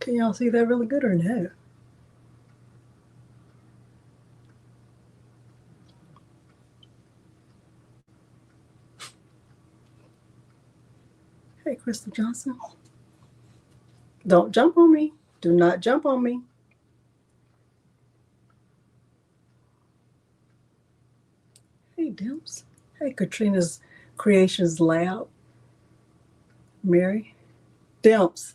Can y'all see that really good or no? Hey, Crystal Johnson. Don't jump on me. Do not jump on me. Hey, Dimps. Hey, Katrina's Creations Lab. Mary. Dimps.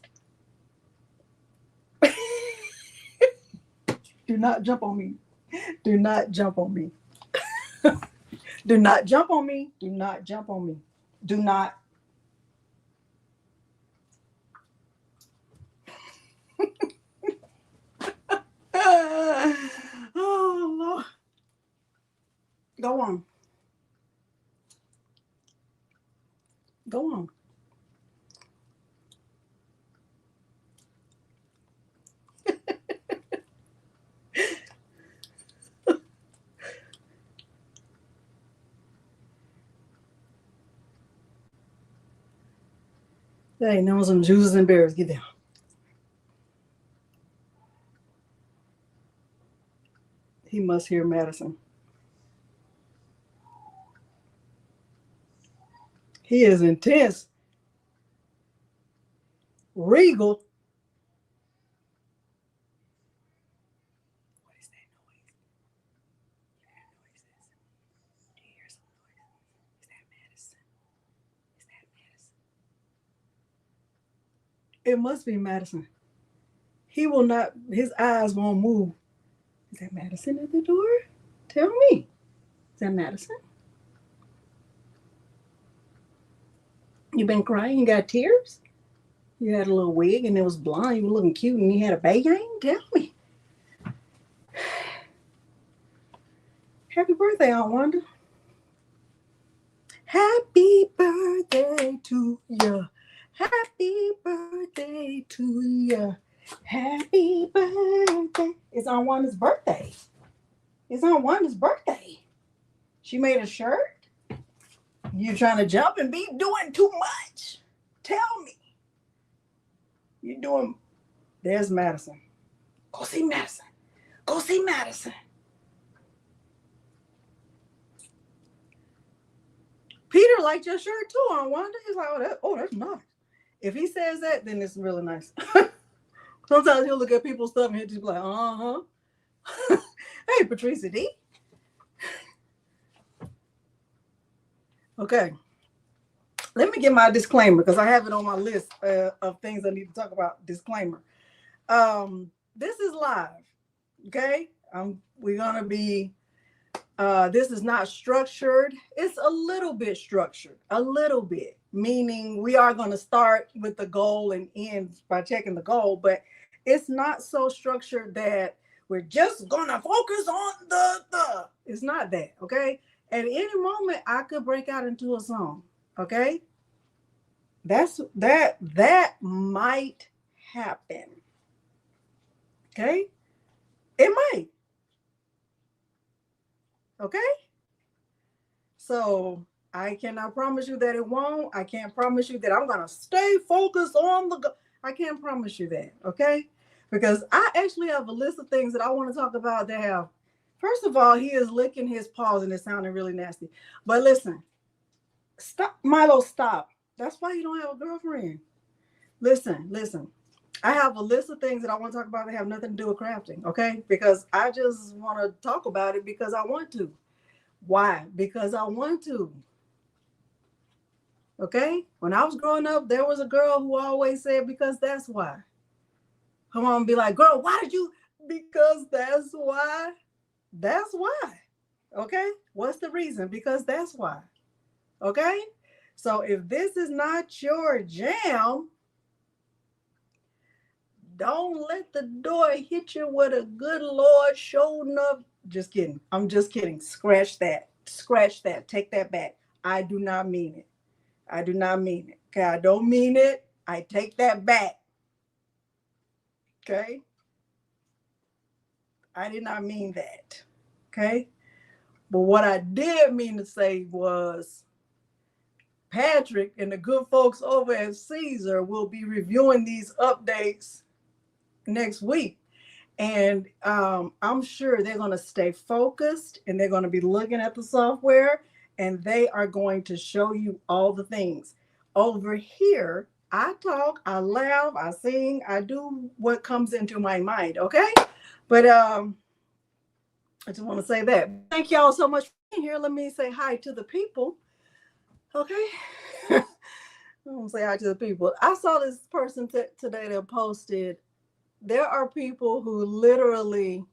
Do not jump on me. Do not jump on me. Do not jump on me. Do not jump on me. Do not. Oh, Lord. Go on. Go on. Hey, know some juices and berries. Get down. He must hear Madison. He is intense. Regal. What is that noise? You hear noises? Do you hear some noise? Is that Madison? Is that Madison? It must be Madison. He will not, his eyes won't move. Is that Madison at the door? Tell me. Is that Madison? You been crying? You got tears? You had a little wig and it was blonde. You were looking cute and you had a bang? Tell me. Happy birthday, Aunt Wanda. Happy birthday to you. Happy birthday to you. Happy birthday. It's Aunt Wanda's birthday. It's Aunt Wanda's birthday. She made a shirt. You trying to jump and be doing too much. Tell me. You're doing. There's Madison. Go see Madison. Go see Madison. Peter liked your shirt too, Aunt Wanda. He's like, that's nice. If he says that, then it's really nice. Sometimes he'll look at people's stuff and he'll just be like, uh-huh. Hey, Patricia D. Okay. Let me get my disclaimer because I have it on my list of things I need to talk about. Disclaimer. This is live. Okay. We're going to be, this is not structured. It's a little bit structured, a little bit, meaning we are going to start with the goal and end by checking the goal, but it's not so structured that we're just going to focus on the, it's not that. Okay. At any moment I could break out into a song. Okay. That might happen. Okay. It might. Okay. So I cannot promise you that it won't. I can't promise you that I'm going to stay focused on the, I can't promise you that. Okay. Because I actually have a list of things that I want to talk about that have, first of all, he is licking his paws and it's sounding really nasty. But listen, stop, Milo, stop. That's why you don't have a girlfriend. Listen. I have a list of things that I want to talk about that have nothing to do with crafting, okay? Because I just want to talk about it because I want to. Why? Because I want to. Okay? When I was growing up, there was a girl who always said, because that's why. Her mom would be like, girl, why did you? Because that's why. That's why. Okay? What's the reason? Because that's why. Okay? So if this is not your jam, don't let the door hit you with a good Lord showing up. Just kidding. I'm just kidding. Scratch that. Scratch that. Take that back. I do not mean it. I do not mean it. Okay, I don't mean it. I take that back. Okay? I did not mean that. Okay? But what I did mean to say was Patrick and the good folks over at Siser will be reviewing these updates next week. And I'm sure they're going to stay focused and they're going to be looking at the software and they are going to show you all the things. Over here, I talk, I laugh, I sing, I do what comes into my mind, okay? But I just want to say that. Thank y'all so much for being here. Let me say hi to the people, okay? I want to say hi to the people. I saw this person today that posted, there are people who literally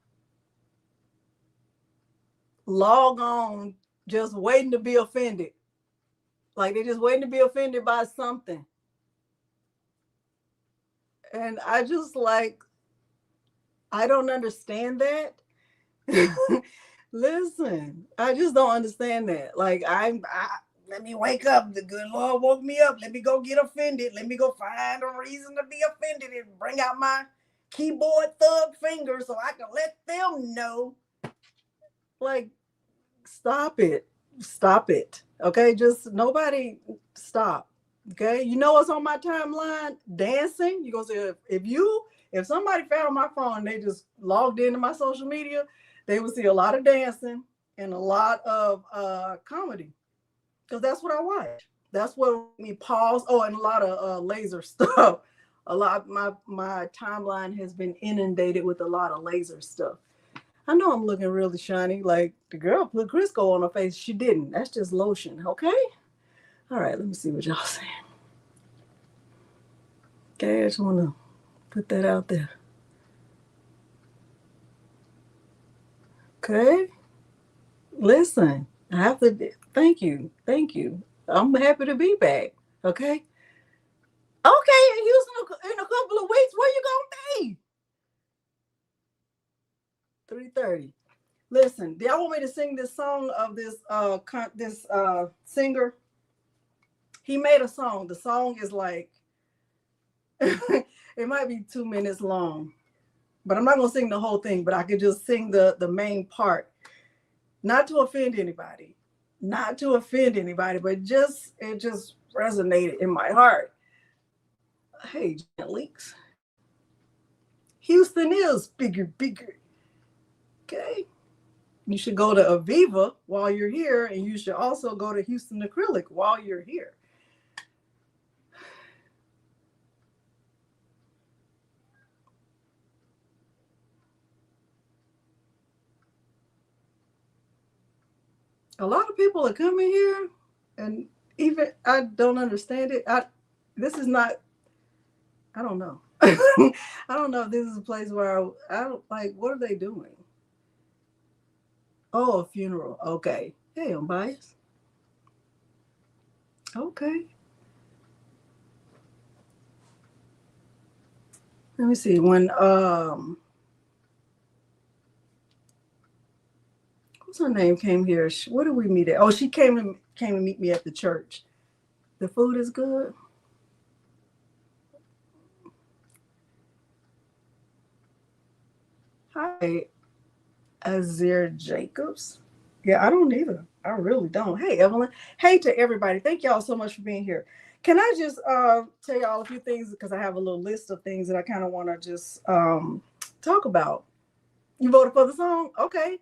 log on just waiting to be offended. Like they're just waiting to be offended by something. And I just like, I don't understand that. Listen, I just don't understand that. Like let me wake up. The good Lord woke me up. Let me go get offended. Let me go find a reason to be offended and bring out my keyboard thug finger so I can let them know. Like, stop it. Stop it. Okay, just nobody stop. Okay, you know what's on my timeline? Dancing. You're gonna say if somebody found my phone and they just logged into my social media, they would see a lot of dancing and a lot of comedy. Because that's what I watch. That's what me pause. Oh, and a lot of laser stuff. A lot my timeline has been inundated with a lot of laser stuff. I know I'm looking really shiny. Like the girl put Crisco on her face. She didn't. That's just lotion. Okay. All right. Let me see what y'all saying. Okay. I just want to put that out there. Okay. Listen, I have to. Thank you. Thank you. I'm happy to be back. Okay. Okay. In Houston in a couple of weeks. Where you gonna be? 3:30. Listen, do y'all want me to sing this song of this singer? He made a song. The song is like it might be 2 minutes long, but I'm not gonna sing the whole thing, but I could just sing the main part. Not to offend anybody. Not to offend anybody, but it just resonated in my heart. Hey, leaks. Houston is bigger. Okay. You should go to Aviva while you're here, and you should also go to Houston Acrylic while you're here. A lot of people are coming here, and even I don't understand it. This is not. I don't know. I don't know if this is a place where I don't like. What are they doing? Oh, a funeral. Okay. Hey, I'm biased. Okay. Let me see. When what's her name came here? What did we meet at? Oh, she came and meet me at the church. The food is good. Hi, Azir Jacobs. Yeah, I don't either. I really don't. Hey, Evelyn. Hey to everybody. Thank y'all so much for being here. Can I just tell y'all a few things because I have a little list of things that I kind of want to just talk about. You voted for the song? Okay.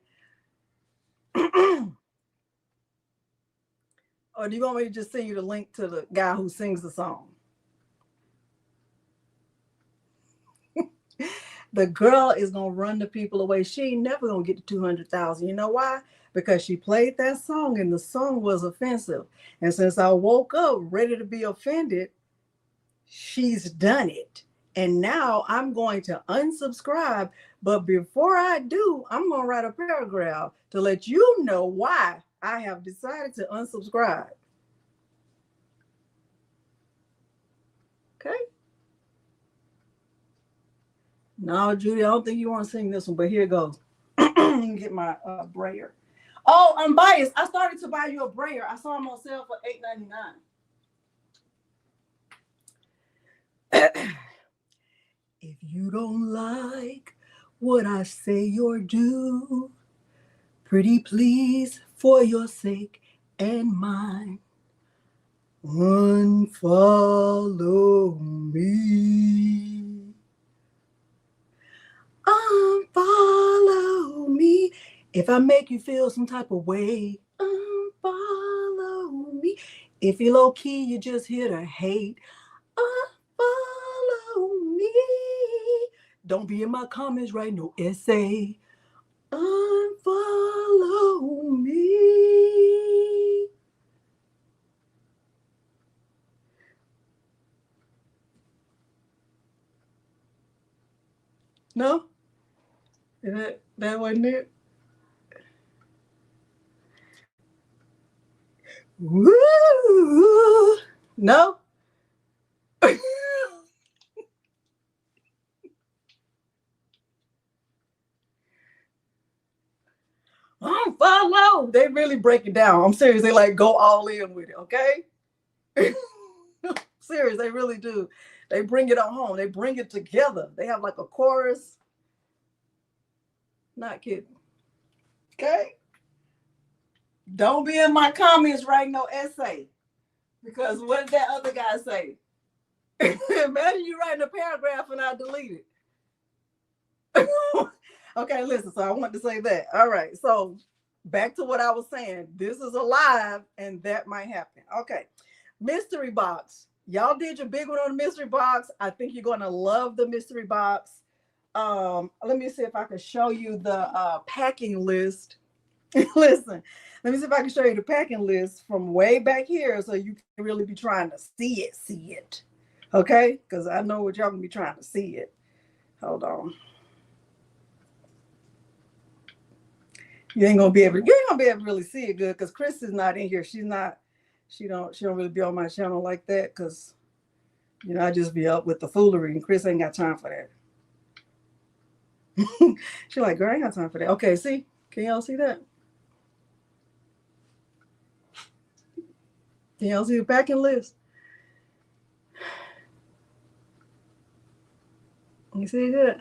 Or do you want me to just send you the link to the guy who sings the song? The girl is gonna run the people away. She ain't never gonna get to 200,000. You know why? Because she played that song and the song was offensive. And since I woke up ready to be offended, she's done it. And now I'm going to unsubscribe. But before I do, I'm gonna write a paragraph to let you know why I have decided to unsubscribe. Okay. No, Judy, I don't think you want to sing this one, but here it goes. Get my brayer. Oh, I'm biased. I started to buy you a brayer. I saw them on sale for $8.99. If you don't like what I say or do, pretty please, for your sake and mine, unfollow me. If I make you feel some type of way, unfollow me. If you're low key, you're just here to hate, unfollow me. Don't be in my comments, write no essay. Unfollow me. No? That wasn't it? Woo! No? Unfollow. They really break it down. I'm serious. They like go all in with it, okay? Serious, they really do. They bring it on home. They bring it together. They have like a chorus. Not kidding. Okay? Don't be in my comments writing no essay. Because what did that other guy say? Imagine you writing a paragraph and I delete it. Okay, listen, so I want to say that. All right, so back to what I was saying. This is a live and that might happen. Okay, mystery box. Y'all did your big one on the mystery box. I think you're going to love the mystery box. Let me see if I can show you the packing list. Listen, let me see if I can show you the packing list from way back here so you can really be trying to see it. Okay? Because I know what y'all gonna be trying to see it. Hold on. You ain't gonna be able to really see it good because Chris is not in here. She don't really be on my channel like that because I just be up with the foolery and Chris ain't got time for that. She's like, girl, I ain't got time for that. Okay, see? Can y'all see that? Can y'all see the packing list? You see that?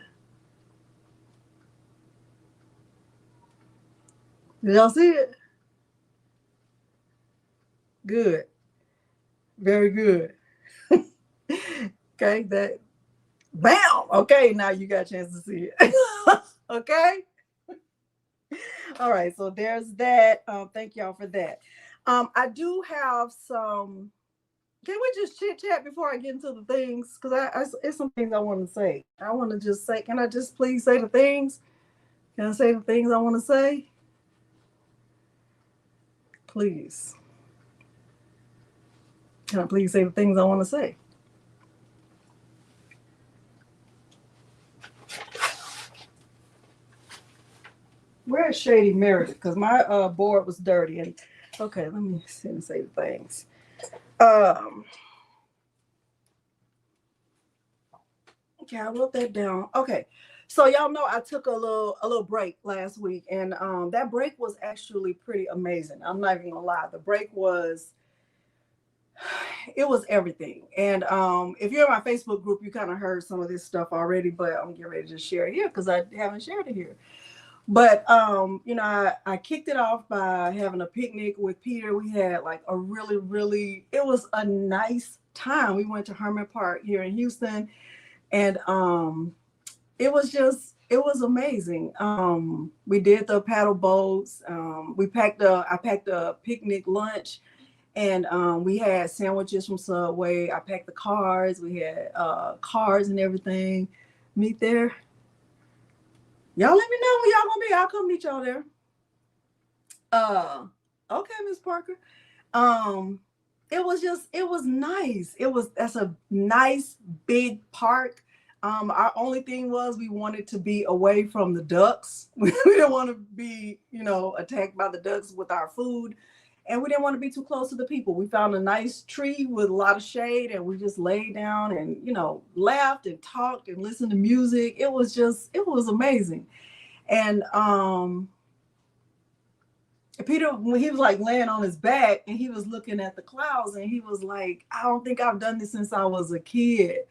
Did y'all see it? Good. Very good. Okay, that bam. Okay, now you got a chance to see it. Okay. All right, so there's that. Thank y'all for that. I do have some. Can we just chit chat before I get into the things? Because it's some things I want to say. I want to just say, can I just please say the things? Can I say the things I want to say? Please. Can I please say the things I want to say? Where's Shady Meredith? Because my board was dirty. And okay, let me see and say the things. Okay, I wrote that down. Okay, so y'all know I took a little break last week, and that break was actually pretty amazing. I'm not even gonna lie. The break was everything. And if you're in my Facebook group, you kind of heard some of this stuff already, but I'm getting ready to just share it here because I haven't shared it here. But I kicked it off by having a picnic with Peter. We had like a really, it was a nice time. We went to Herman Park here in Houston, and it was amazing. We did the paddle boats. I packed a picnic lunch, and we had sandwiches from Subway. I packed the cars. We had cars and everything. Meet there. Y'all let me know when y'all gonna be. I'll come meet y'all there. Okay, Miss Parker. It was nice. That's a nice big park. Our only thing was we wanted to be away from the ducks. We didn't want to be, attacked by the ducks with our food. And we didn't want to be too close to the people. We found a nice tree with a lot of shade, and we just laid down and, laughed and talked and listened to music. It was amazing. And Peter, when he was like laying on his back and he was looking at the clouds, and he was like, I don't think I've done this since I was a kid.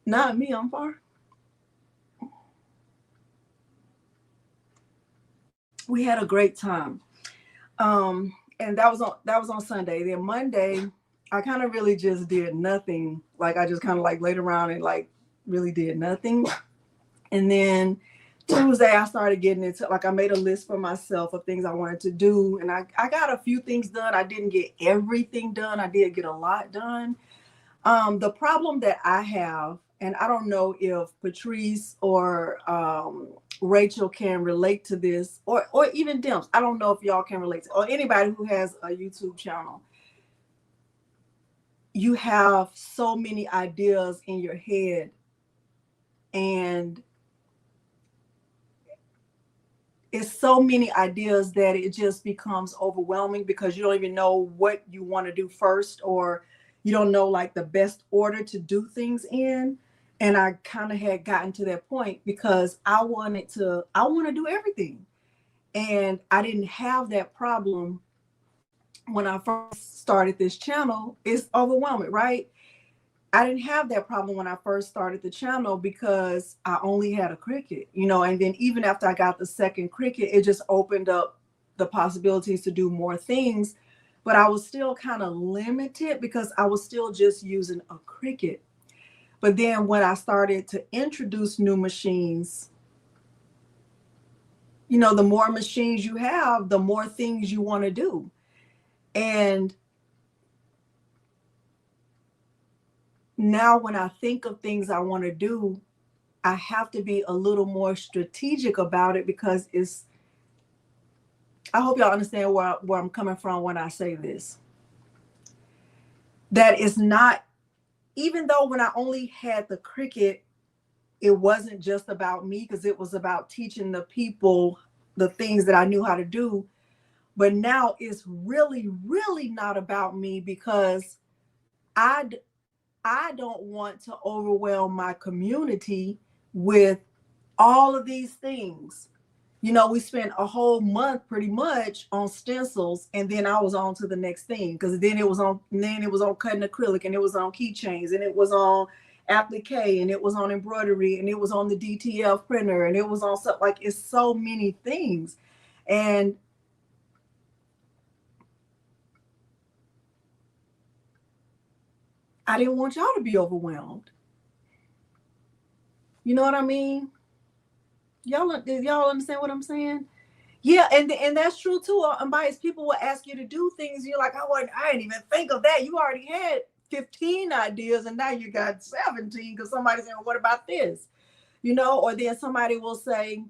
Not me, I'm far. We had a great time. And that was on Sunday. Then Monday, I kind of really just did nothing. Like I just kind of like laid around and like really did nothing. And then Tuesday, I started getting into, like, I made a list for myself of things I wanted to do. And I got a few things done. I didn't get everything done. I did get a lot done. The problem that I have, and I don't know if Patrice or Rachel can relate to this, or even Dimps. I don't know if y'all can relate to, or anybody who has a YouTube channel. You have so many ideas in your head, and it's so many ideas that it just becomes overwhelming because you don't even know what you want to do first, or you don't know like the best order to do things in. And I kind of had gotten to that point because I want to do everything. And I didn't have that problem when I first started this channel. It's overwhelming, right? I didn't have that problem when I first started the channel because I only had a Cricut, and then even after I got the second Cricut, it just opened up the possibilities to do more things. But I was still kind of limited because I was still just using a Cricut. But then when I started to introduce new machines, the more machines you have, the more things you want to do. And now when I think of things I want to do, I have to be a little more strategic about it because I hope y'all understand where I'm coming from when I say this. That is not, even though when I only had the Cricut, it wasn't just about me because it was about teaching the people the things that I knew how to do. But now it's really, really not about me because I don't want to overwhelm my community with all of these things. We spent a whole month pretty much on stencils, and then I was on to the next thing because then it was on cutting acrylic, and it was on keychains, and it was on applique, and it was on embroidery, and it was on the DTF printer, and it was on stuff like, it's so many things. And I didn't want y'all to be overwhelmed. You know what I mean? Y'all understand what I'm saying? Yeah, and that's true too. Unbiased people will ask you to do things. You're like, I didn't even think of that. You already had 15 ideas, and now you got 17 because somebody's saying, well, what about this? Or then somebody will say,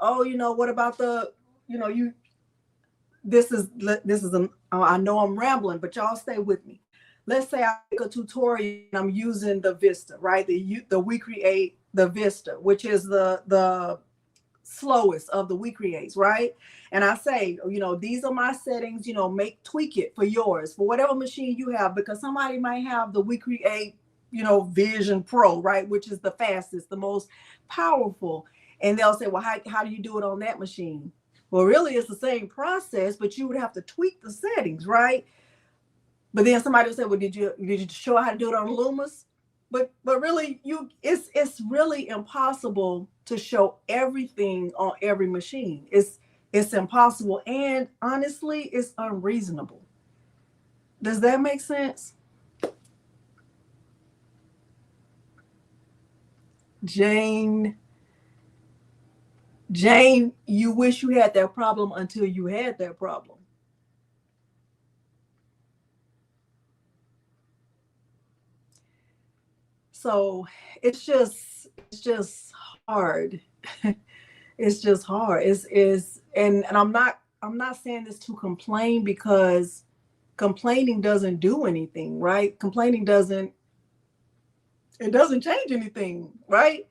oh, what about the, this is I know I'm rambling, but y'all stay with me. Let's say I make a tutorial and I'm using the Vista, right? The WeCreate the Vista, which is the slowest of the WeCreates, right? And I say, these are my settings, tweak it for yours, for whatever machine you have, because somebody might have the WeCreate, Vision Pro, right? Which is the fastest, the most powerful. And they'll say, well, how do you do it on that machine? Well, really, it's the same process, but you would have to tweak the settings, right? But then somebody will say, well, did you show how to do it on Lumas? But really, it's really impossible to show everything on every machine. It's impossible, and honestly, it's unreasonable. Does that make sense? Jane, you wish you had that problem until you had that problem. So it's just hard. It's just hard. And I'm not saying this to complain, because complaining doesn't do anything, right? Complaining doesn't change anything, right?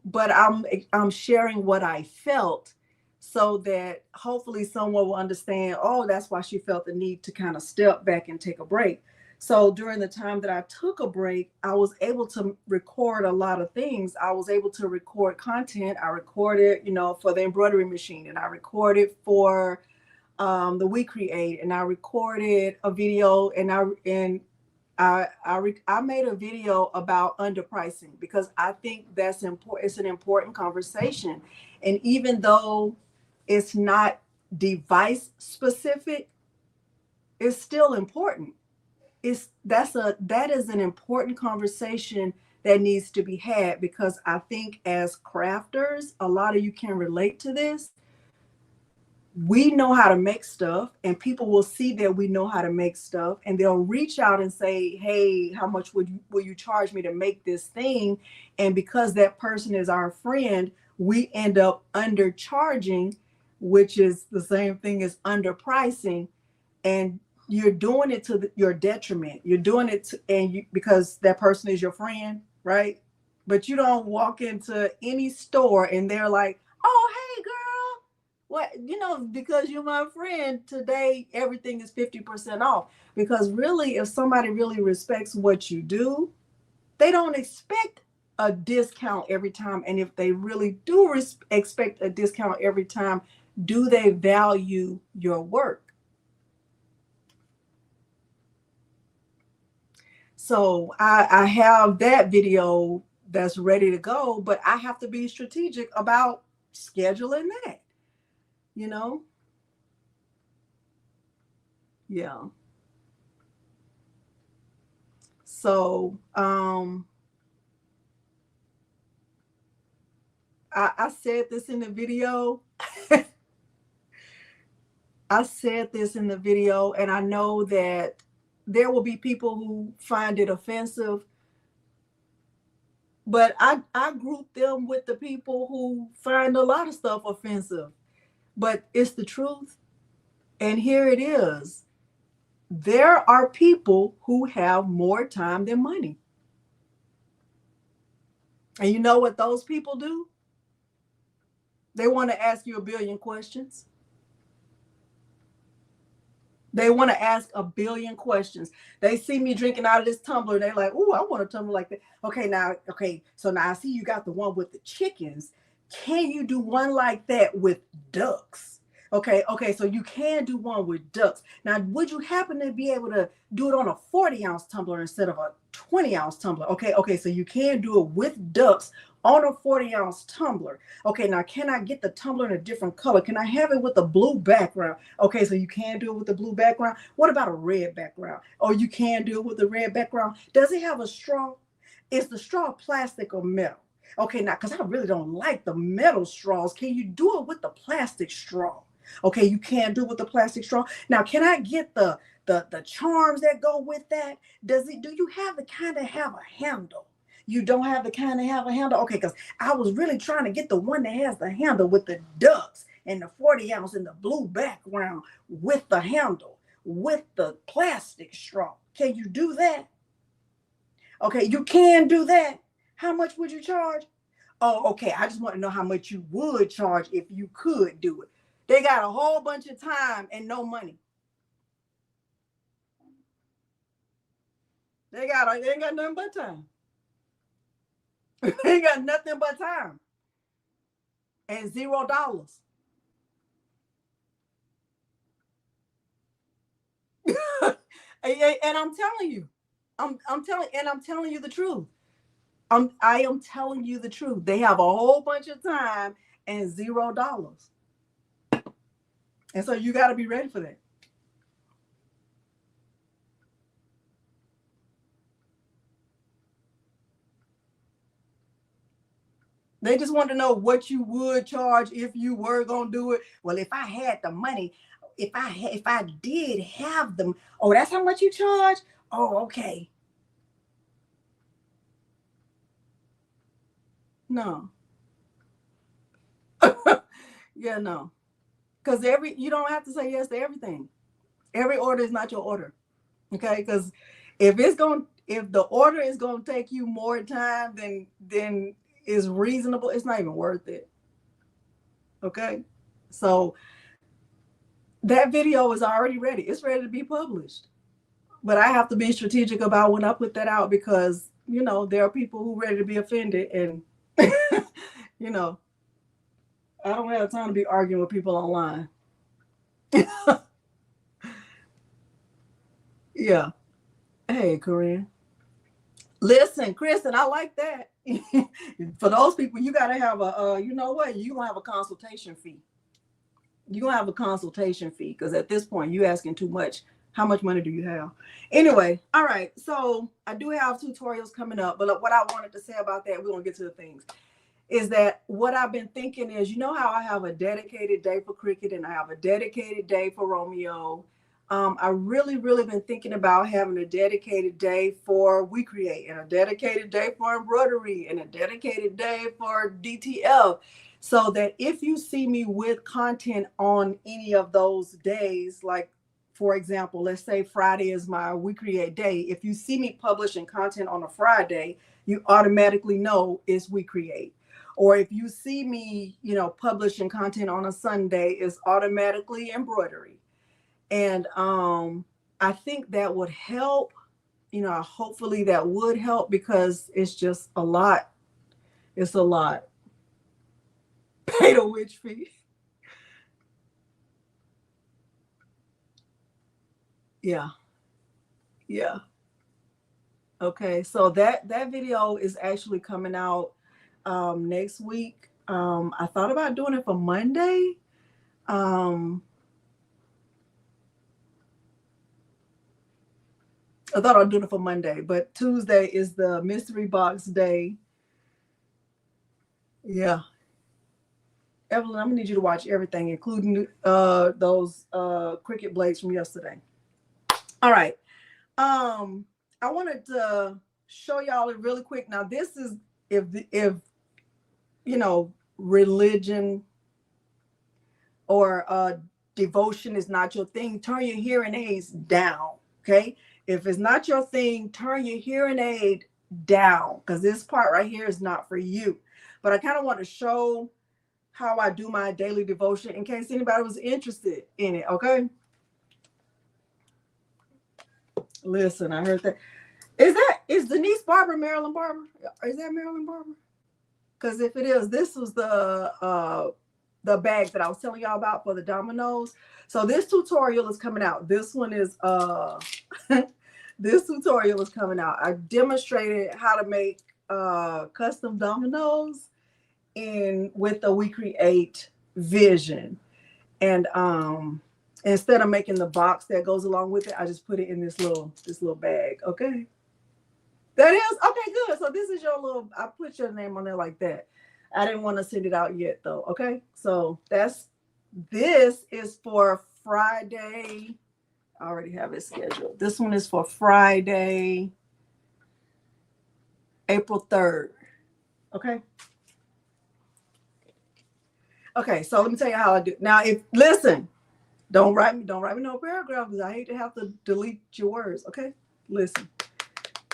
But I'm sharing what I felt so that hopefully someone will understand, oh, that's why she felt the need to kind of step back and take a break. So during the time that I took a break, I was able to record a lot of things. I was able to record content. I recorded, for the embroidery machine, and I recorded for the WeCreate, and I recorded a video, and I made a video about underpricing, because I think that's important. It's an important conversation. And even though it's not device specific, it's still important. That is an important conversation that needs to be had, because I think as crafters, a lot of you can relate to this. We know how to make stuff, and people will see that we know how to make stuff, and they'll reach out and say, hey, how much will you charge me to make this thing? And because that person is our friend, we end up undercharging, which is the same thing as underpricing. And you're doing it to your detriment. You're doing it because that person is your friend, right? But you don't walk into any store and they're like, oh, hey, girl. What, because you're my friend, today everything is 50% off. Because really, if somebody really respects what you do, they don't expect a discount every time. And if they really do expect a discount every time, do they value your work? So I have that video that's ready to go, but I have to be strategic about scheduling that. Yeah. So I said this in the video. I said this in the video, and I know that there will be people who find it offensive, but I group them with the people who find a lot of stuff offensive. But it's the truth. And here it is. There are people who have more time than money. And you know what those people do? They want to ask you a billion questions. They want to ask a billion questions. They see me drinking out of this tumbler. They're like, "Ooh, I want a tumbler like that." So now I see you got the one with the chickens. Can you do one like that with ducks? Okay, so you can do one with ducks. Now, would you happen to be able to do it on a 40-ounce tumbler instead of a 20-ounce tumbler? Okay, so you can do it with ducks on a 40-ounce tumbler. Okay, now can I get the tumbler in a different color? Can I have it with a blue background? Okay, so you can do it with a blue background. What about a red background? Oh, you can do it with a red background. Does it have a straw? Is the straw plastic or metal? Okay, now, because I really don't like the metal straws. Can you do it with the plastic straw? Okay, you can do it with the plastic straw. Now, can I get the charms that go with that? Do you have the kind that have a handle? You don't have the kind that have a handle? Okay, because I was really trying to get the one that has the handle with the ducks and the 40-ounce in the blue background with the handle, with the plastic straw. Can you do that? Okay, you can do that. How much would you charge? Oh, okay, I just want to know how much you would charge if you could do it. They got a whole bunch of time and no money. They ain't got nothing but time. They ain't got nothing but time. And $0. And I'm telling you, I'm telling you the truth. I am telling you the truth. They have a whole bunch of time and $0. And so you got to be ready for that. They just want to know what you would charge if you were going to do it. Well, if I had the money, if I did have them, oh, that's how much you charge? Oh, okay. No. Yeah, no. Because you don't have to say yes to everything. Every order is not your order. Okay, because if the order is gonna take you more time than is reasonable, it's not even worth it. Okay, so that video is already ready. It's ready to be published. But I have to be strategic about when I put that out, because there are people who are ready to be offended, and I don't have time to be arguing with people online. Yeah. Hey, Corinne. Listen, Kristen, I like that. For those people, you got to have you're going to have a consultation fee. You're going to have a consultation fee, because at this point, you're asking too much How much money do you have? Anyway, all right. So I do have tutorials coming up, but what I wanted to say about that, we're gonna get to the things, is that what I've been thinking is, you know how I have a dedicated day for Cricut and I have a dedicated day for Romeo. I really been thinking about having a dedicated day for We Create and a dedicated day for embroidery and a dedicated day for DTF, so that if you see me with content on any of those days, like for example, let's say Friday is my We Create day. If you see me publishing content on a Friday, you automatically know it's We Create. Or if you see me, you know, publishing content on a Sunday, it's automatically embroidery. And I think that would help, you know, hopefully that would help, because it's just a lot. It's a lot. Pay the witch fee. Yeah. Yeah. Okay. So that video is actually coming out next week. I thought about doing it for Monday. I thought I'd do it for Monday, but Tuesday is the mystery box day. Yeah. Evelyn, I'm gonna need you to watch everything, including those Cricut blades from yesterday. All right. I wanted to show y'all it really quick. Now, this is if you know, religion or devotion is not your thing, turn your hearing aids down. Okay. If it's not your thing, turn your hearing aid down, because this part right here is not for you. But I kind of want to show how I do my daily devotion in case anybody was interested in it. Okay. Listen, I heard that. Is Denise Barber Marilyn Barber? Is that Marilyn Barber? Because if it is, this was the bag that I was telling y'all about for the dominoes. So this tutorial is coming out. This one is this tutorial is coming out. I demonstrated how to make custom dominoes with the We Create vision. And instead of making the box that goes along with it, I just put it in this little bag. Okay. That is okay, good. So this is your little, I put your name on there like that. I didn't want to send it out yet though. Okay. So this is for Friday. I already have it scheduled. This one is for Friday, April 3rd. Okay. Okay. So let me tell you how I do. Now, listen, don't write me no paragraph, because I hate to have to delete your words. Okay. Listen.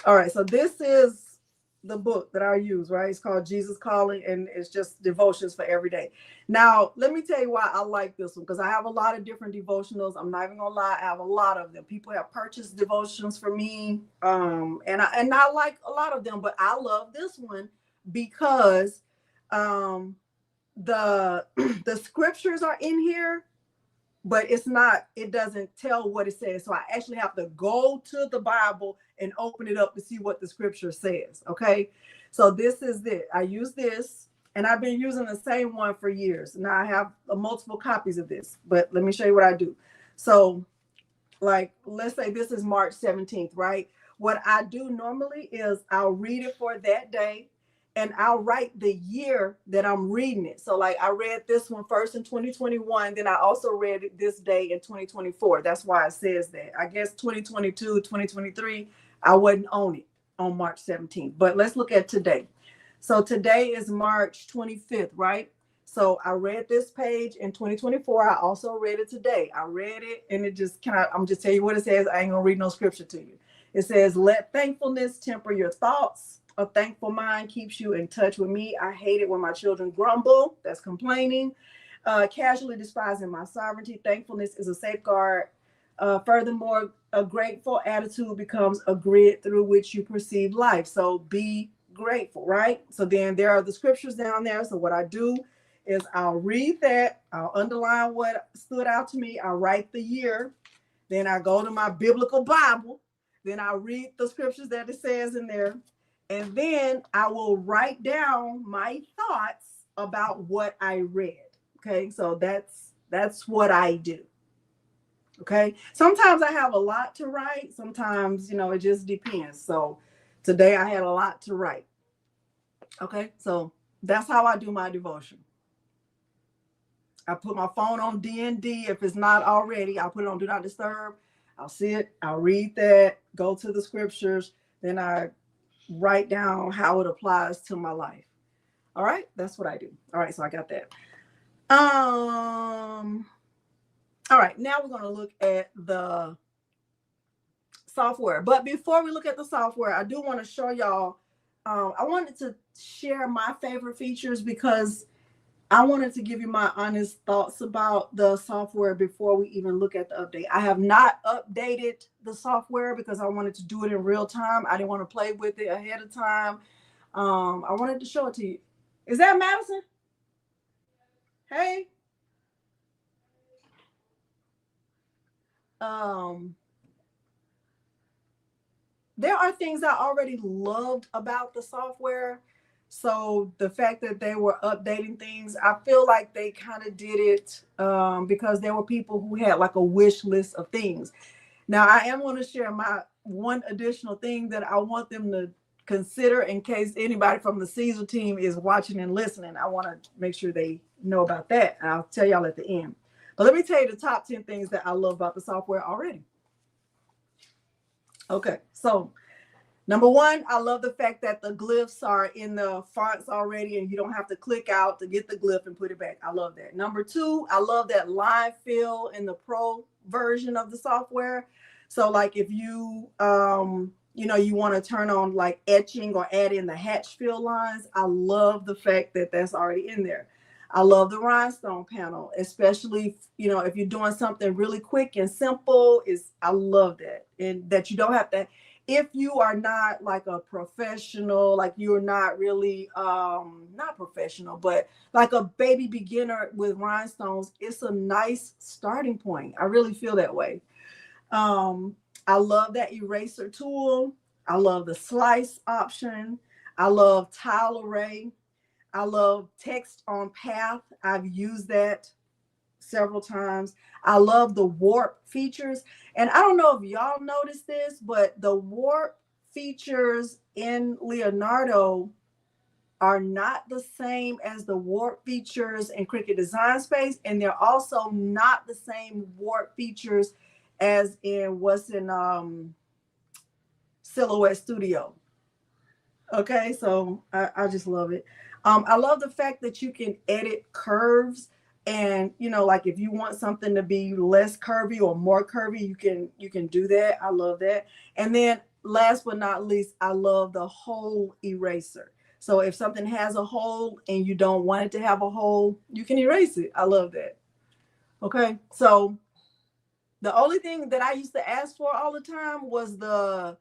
All right, so this is the book that I use, right? It's called Jesus Calling, and it's just devotions for every day. Now, let me tell you why I like this one, because I have a lot of different devotionals. I'm not even gonna lie, I have a lot of them. People have purchased devotions for me, and I like a lot of them, but I love this one because the scriptures are in here, but it doesn't tell what it says. So I actually have to go to the Bible and open it up to see what the scripture says. Okay. So this is it. I use this, and I've been using the same one for years. Now I have multiple copies of this, but let me show you what I do. So like, let's say this is March 17th, right? What I do normally is I'll read it for that day, and I'll write the year that I'm reading it. So like, I read this one first in 2021. Then I also read it this day in 2024. That's why it says that. I guess 2022, 2023, I wasn't on it on March 17th. But let's look at today. So today is March 25th, right? So I read this page in 2024. I also read it today. I read it, and it just I'm just tell you what it says. I ain't gonna read no scripture to you. It says, let thankfulness temper your thoughts. A thankful mind keeps you in touch with me. I hate it when my children grumble. That's complaining. Casually despising my sovereignty. Thankfulness is a safeguard. Furthermore, a grateful attitude becomes a grid through which you perceive life. So be grateful, right? So then there are the scriptures down there. So what I do is I'll read that. I'll underline what stood out to me. I'll write the year. Then I go to my biblical Bible. Then I read the scriptures that it says in there. And then I will write down my thoughts about what I read. Okay, so that's what I do. Okay. Sometimes I have a lot to write. Sometimes, it just depends. So today I had a lot to write. Okay. So that's how I do my devotion. I put my phone on D&D. If it's not already, I'll put it on Do Not Disturb. I'll see it. I'll read that, go to the scriptures. Then I write down how it applies to my life. All right. That's what I do. All right. So I got that. All right. Now we're going to look at the software. But before we look at the software, I do want to show y'all. I wanted to share my favorite features because I wanted to give you my honest thoughts about the software before we even look at the update. I have not updated the software because I wanted to do it in real time. I didn't want to play with it ahead of time. I wanted to show it to you. Is that Madison? Hey. There are things I already loved about the software. So the fact that they were updating things, I feel like they kind of did it because there were people who had like a wish list of things. Now, I am going to share my one additional thing that I want them to consider in case anybody from the Siser team is watching and listening. I want to make sure they know about that. And I'll tell y'all at the end. But let me tell you the top 10 things that I love about the software already. Okay, so number one, I love the fact that the glyphs are in the fonts already and you don't have to click out to get the glyph and put it back. I love that. Number two, I love that line fill in the Pro version of the software. So like if you, you want to turn on like etching or add in the hatch fill lines, I love the fact that that's already in there. I love the rhinestone panel, especially, if you're doing something really quick and simple. I love that. And that you don't have to, if you are not like a professional, like you're not really, not professional, but like a baby beginner with rhinestones, it's a nice starting point. I really feel that way. I love that eraser tool. I love the slice option. I love tile array. I love text on path. I've used that several times. I love the warp features. And I don't know if y'all noticed this, but the warp features in Leonardo are not the same as the warp features in Cricut Design Space. And they're also not the same warp features as in what's in Silhouette Studio. Okay, so I just love it. I love the fact that you can edit curves, and like if you want something to be less curvy or more curvy, you can do that. I love that. And then last but not least, I love the hole eraser. So if something has a hole and you don't want it to have a hole, you can erase it. I love that. Okay, so the only thing that I used to ask for all the time was the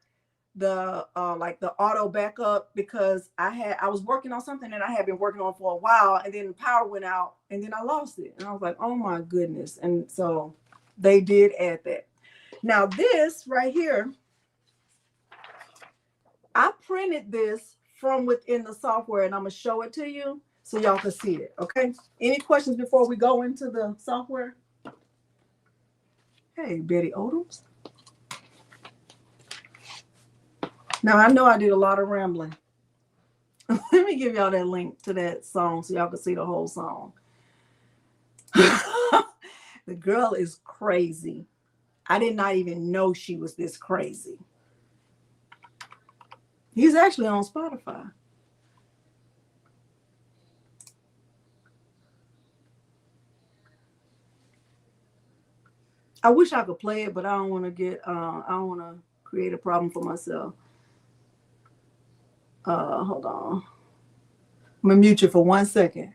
like the auto backup, because I was working on something that I had been working on for a while, and then the power went out and then I lost it, and I was like, oh my goodness. And so they did add that. Now this right here, I printed this from within the software, and I'm gonna show it to you so y'all can see it. Okay, any questions before we go into the software? Hey, Betty Odoms. Now I know I did a lot of rambling. Let me give y'all that link to that song so y'all can see the whole song. The girl is crazy. I did not even know she was this crazy. He's actually on Spotify. I wish I could play it, but I don't want to create a problem for myself. Hold on. I'm gonna mute you for 1 second.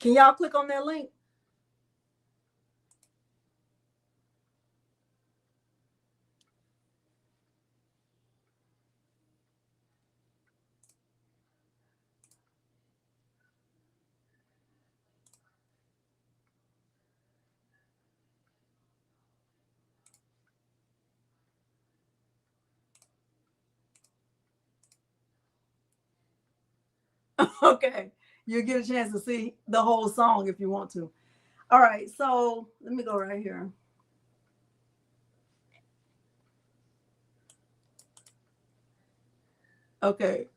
Can y'all click on that link? Okay, you'll get a chance to see the whole song if you want to. All right, so let me go right here. Okay.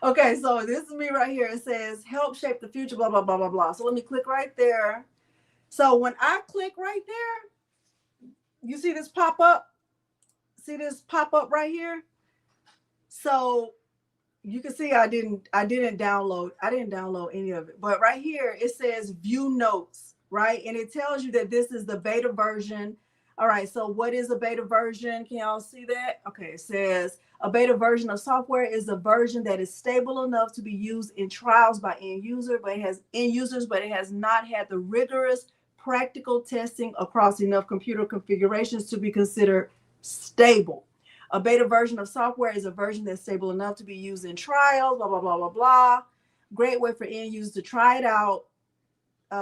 Okay, so this is me right here. It says help shape the future, blah, blah, blah, blah, blah. So let me click right there. So when I click right there, you see this pop up? See this pop up right here? So you can see I didn't download any of it. But right here it says view notes, right? And it tells you that this is the beta version. All right, so what is a beta version? Can y'all see that? Okay, it says a beta version of software is a version that is stable enough to be used in trials by end users, but it has not had the rigorous practical testing across enough computer configurations to be considered stable. A beta version of software is a version that's stable enough to be used in trials, blah, blah, blah, blah, blah. Great way for end users to try it out,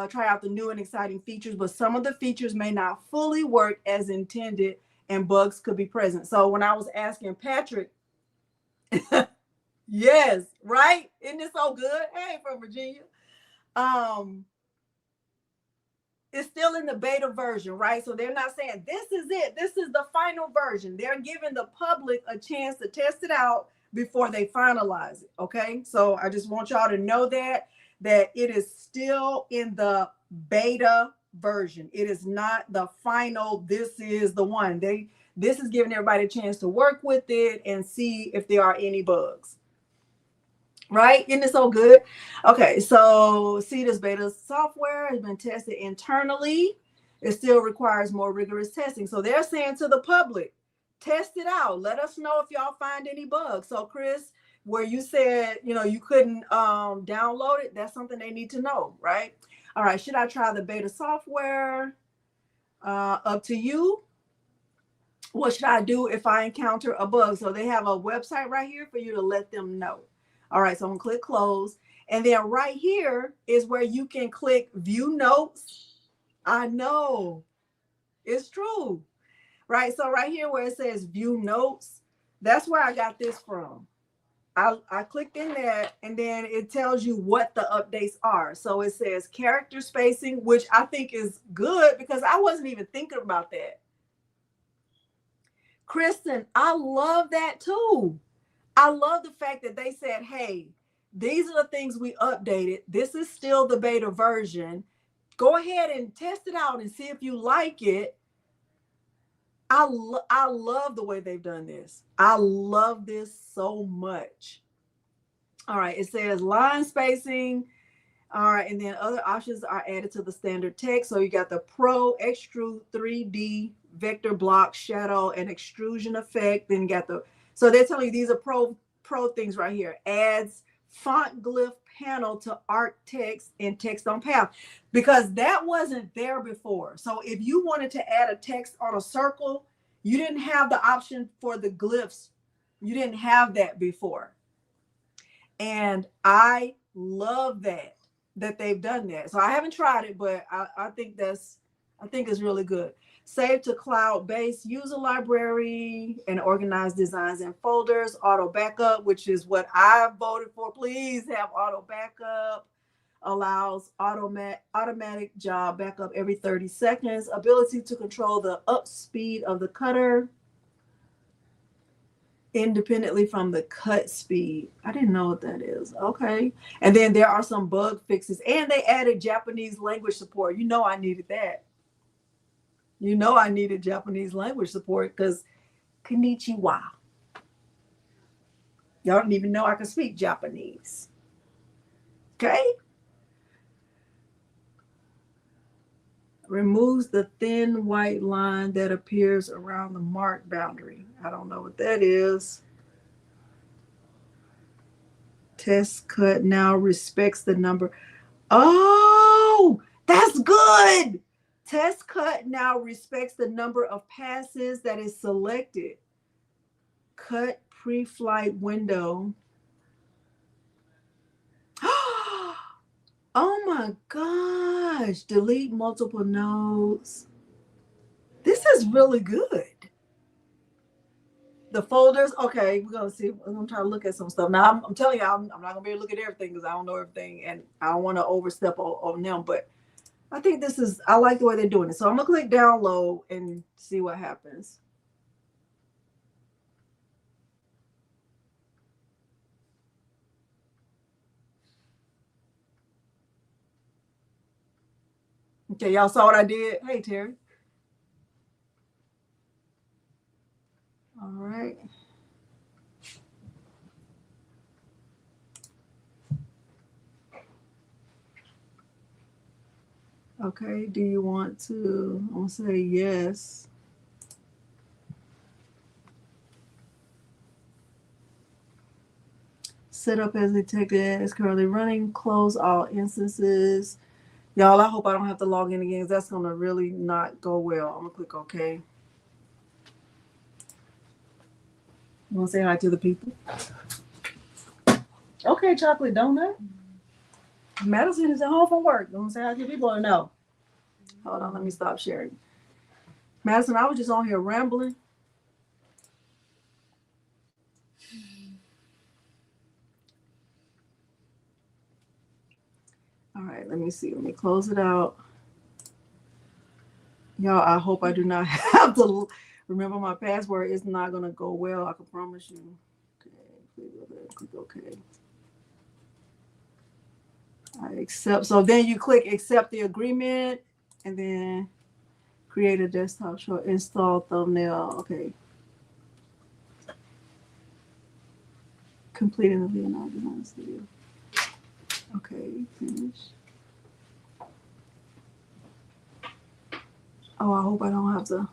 try out the new and exciting features, but some of the features may not fully work as intended and bugs could be present. So when I was asking Patrick, yes, right? Isn't it so good? Hey, from Virginia. It's still in the beta version, right? So they're not saying this is it. This is the final version. They're giving the public a chance to test it out before they finalize it. Okay. So I just want y'all to know that it is still in the beta version. It is not the final. This is the one. This is giving everybody a chance to work with it and see if there are any bugs. Right? Isn't it so good? Okay, so see, this beta software has been tested internally. It still requires more rigorous testing. So they're saying to the public, test it out. Let us know if y'all find any bugs. So Chris, where you said, you couldn't download it, that's something they need to know, right? All right, should I try the beta software? Up to you. What should I do if I encounter a bug? So they have a website right here for you to let them know. All right, so I'm gonna click close. And then right here is where you can click view notes. I know, it's true, right? So right here where it says view notes, that's where I got this from. I clicked in there and then it tells you what the updates are. So it says character spacing, which I think is good because I wasn't even thinking about that. Kristen, I love that too. I love the fact that they said, hey, these are the things we updated. This is still the beta version. Go ahead and test it out and see if you like it. I love the way they've done this. I love this so much. All right, it says line spacing. All right, and then other options are added to the standard text. So you got the Pro Extrude 3D Vector Block Shadow and Extrusion Effect. Then you got so they're telling you these are pro things right here. Adds font glyph panel to art text and text on path, because that wasn't there before. So if you wanted to add a text on a circle, you didn't have the option for the glyphs. You didn't have that before. And I love that they've done that. So I haven't tried it, but I think it's really good. Save to cloud-based user library and organize designs in folders. Auto backup, which is what I voted for. Please have auto backup. Allows automatic job backup every 30 seconds. Ability to control the up speed of the cutter independently from the cut speed. I didn't know what that is. Okay. And then there are some bug fixes, and they added Japanese language support. I needed that. I needed Japanese language support because konnichiwa. Y'all don't even know I can speak Japanese. Okay. Removes the thin white line that appears around the mark boundary. I don't know what that is. Test cut now respects the number. Oh, that's good. Test cut now respects the number of passes that is selected. Cut pre-flight window. Oh my gosh. Delete multiple nodes. This is really good. The folders, okay, we're gonna see. I'm gonna try to look at some stuff. Now I'm telling you, I'm not gonna be able to look at everything because I don't know everything and I don't want to overstep on them, but I think this is, I like the way they're doing it. So I'm gonna click download and see what happens. Okay, y'all saw what I did? Hey, Terry. All right. Okay, do you want to, I'm gonna say yes. Set up as detected is currently running. Close all instances. Y'all, I hope I don't have to log in again because that's gonna really not go well. I'm gonna click OK. You wanna say hi to the people? Okay, chocolate donut. Madison is at home from work. You wanna say hi to the people or no? Hold on, let me stop sharing. Madison, I was just on here rambling. All right, let me see. Let me close it out. Y'all, I hope I do not have to remember my password. It's not going to go well. I can promise you. Okay, click OK. I accept. So then you click accept the agreement and then create a desktop show, install thumbnail. Okay. Completing the Leonardo Design Studio. Okay, finish. Oh, I hope I don't have to.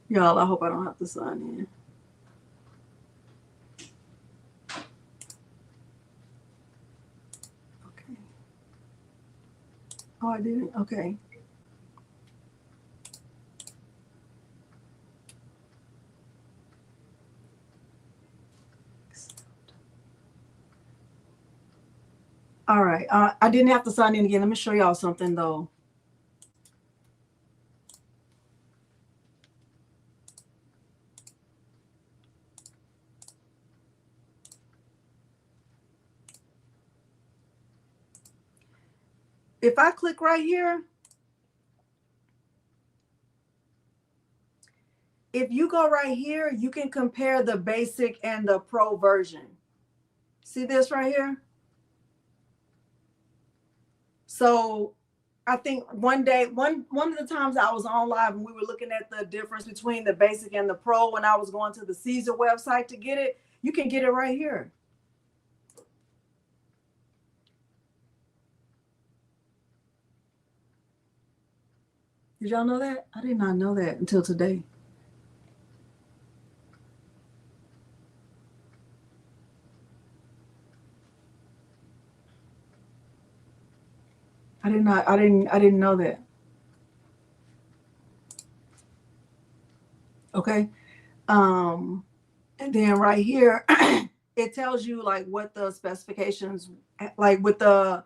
Y'all, I hope I don't have to sign in. Okay. Oh, I didn't. Okay. All right. I didn't have to sign in again. Let me show y'all something though. If I click right here, if you go right here, you can compare the basic and the pro version. See this right here? So I think one day, one of the times I was on live and we were looking at the difference between the basic and the pro when I was going to the Siser website to get it, you can get it right here. Did y'all know that? I did not know that until today. I didn't know that. Okay. And then right here, it tells you like what the specifications, like with the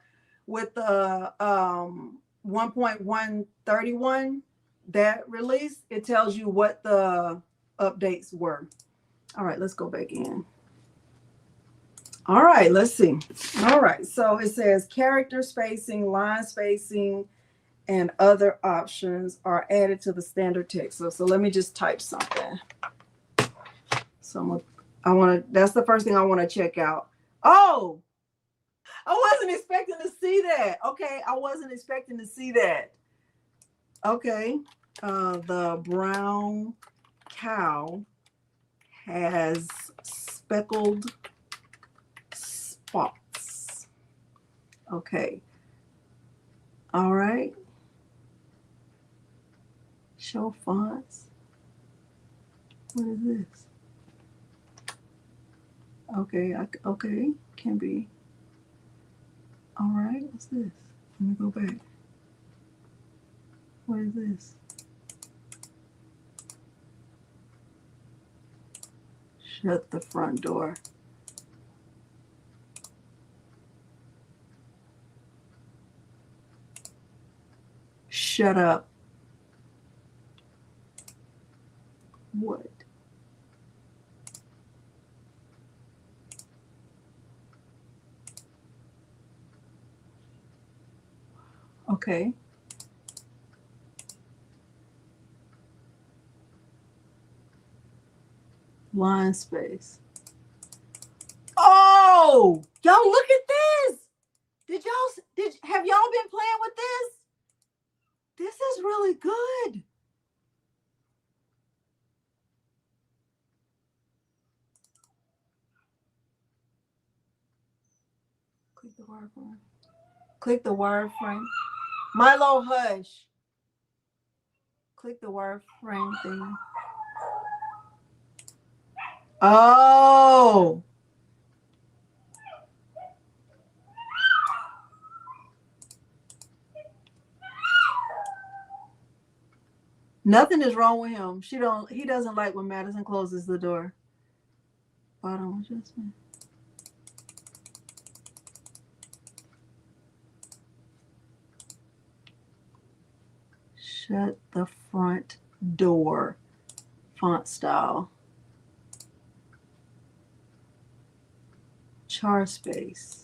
1.131 that release, it tells you what the updates were. All right, let's go back in. All right, let's see. All right, so it says character spacing, line spacing, and other options are added to the standard text. So let me just type something. So that's the first thing I want to check out. Oh, I wasn't expecting to see that. Okay, I wasn't expecting to see that. Okay, the brown cow has speckled spots. Okay. All right. Show fonts. What is this? Okay, okay, can be. All right, what's this? Let me go back. What is this? Shut the front door. Shut up. What? Okay. Line space. Oh, y'all look at this. Have y'all been playing with this? This is really good. Click the wireframe. Click the wireframe. Milo, hush. Click the wireframe thing. Oh. Nothing is wrong with him. He doesn't like when Madison closes the door. Bottom adjustment. Shut the front door. Font style. Char space.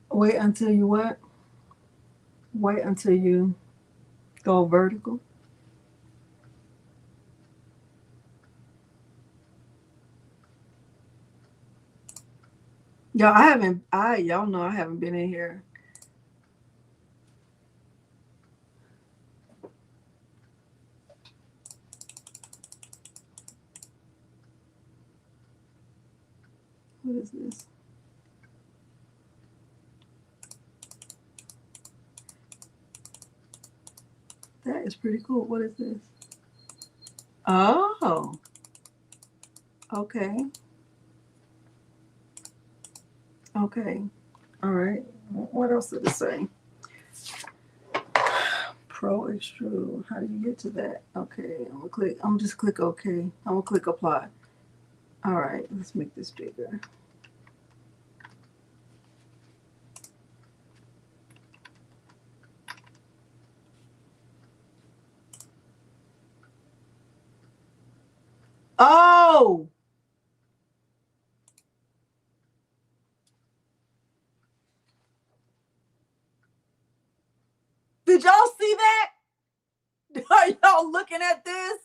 Wait until you what? Wait until you go vertical. Y'all know I haven't been in here. What is this? That is pretty cool. What is this? Oh. Okay. Okay. All right. What else did it say? Pro extrude. How do you get to that? Okay. I'm just click OK. I'm gonna click apply. All right. Let's make this bigger. Oh. Did y'all see that? Are y'all looking at this?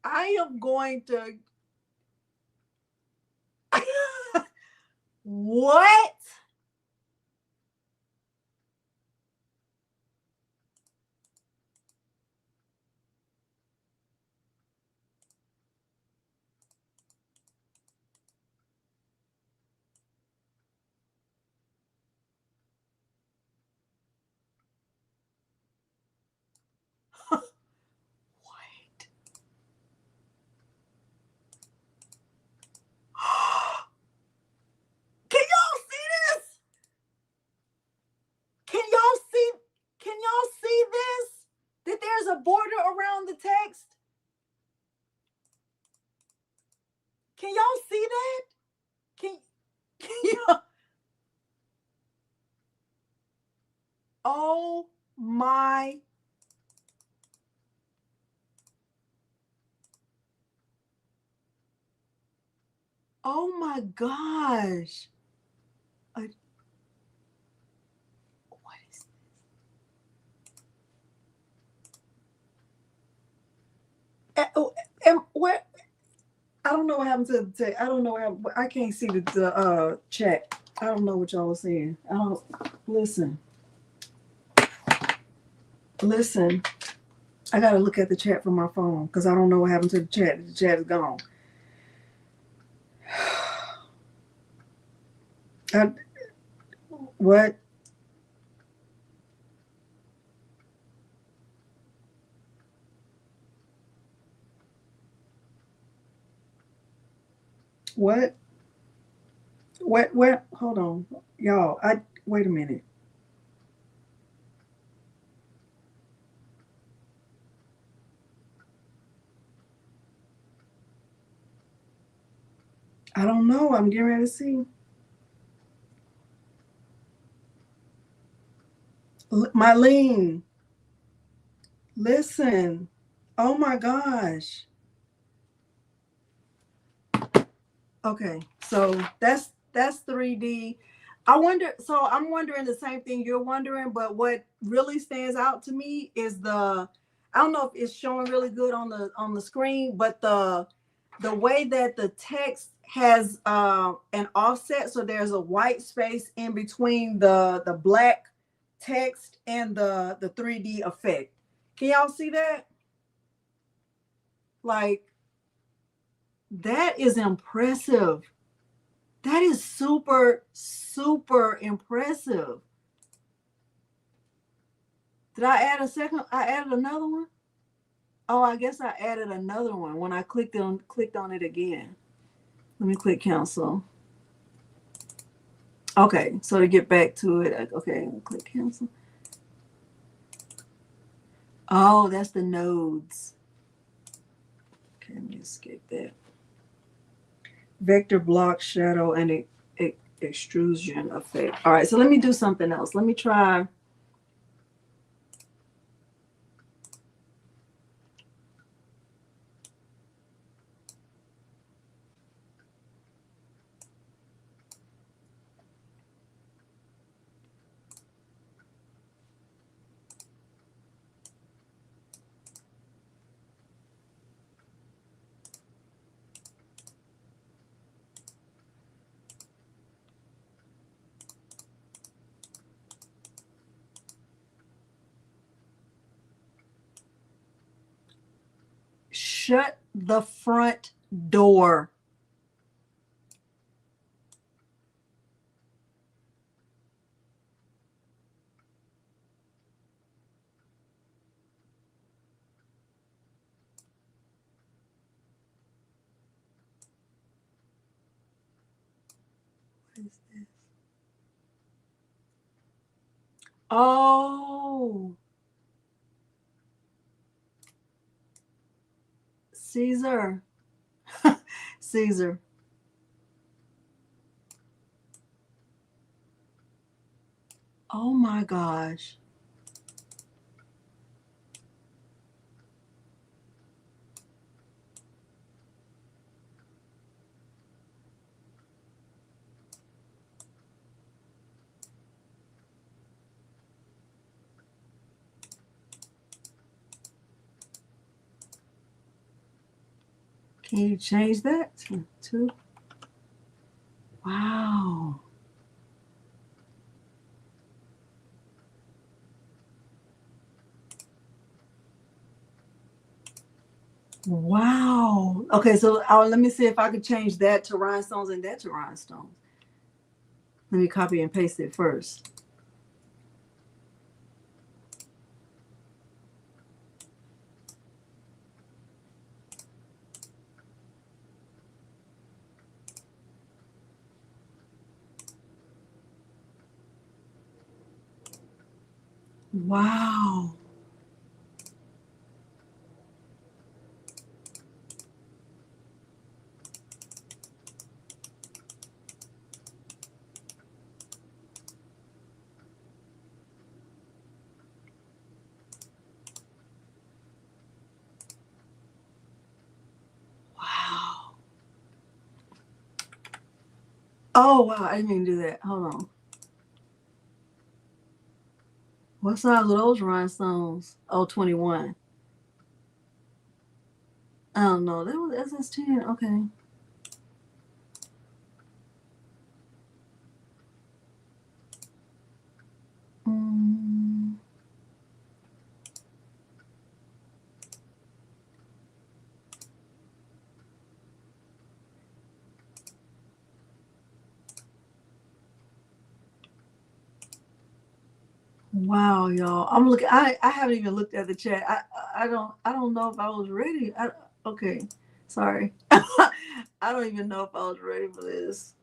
I am going to. What? What? Can y'all see this? Can y'all see this? That there's a border around the text? Can y'all see that? Can you? Oh my. Oh my gosh. What is this? Where? I don't know what happened to the, I don't know what happened. I can't see the chat. I don't know what y'all was saying. I don't, listen. Listen. I gotta look at the chat from my phone because I don't know what happened to the chat. The chat is gone. What? What? What? Hold on, y'all. Wait a minute. I don't know. I'm getting ready to see. Mylene, listen. Oh my gosh. Okay, so that's 3D. I wonder, so I'm wondering the same thing you're wondering, but what really stands out to me is I don't know if it's showing really good on the screen, but the way that the text has an offset, so there's a white space in between the black text and the 3D effect. Can y'all see that? Like, that is impressive. That is super, super impressive. Did I add a second? I added another one. Oh, I guess I added another one when I clicked on it again. Let me click cancel. Okay, so to get back to it, okay, click cancel. Oh, that's the nodes. Okay, let me escape that. Vector block shadow and extrusion effect. All right, so let me do something else. Let me try. Shut the front door. What is this? Oh, Siser. Siser. Oh my gosh. Can you change that to? Wow. Wow. Okay, so let me see if I could change that to rhinestones and that to rhinestones. Let me copy and paste it first. Wow. Wow. Oh, wow. I didn't even do that. Hold on. What size are those rhinestones? Oh, 21. I don't know. That was SS10. Okay. Wow, y'all. I'm looking. I haven't even looked at the chat. I don't know if I was ready. Okay. Sorry. I don't even know if I was ready for this.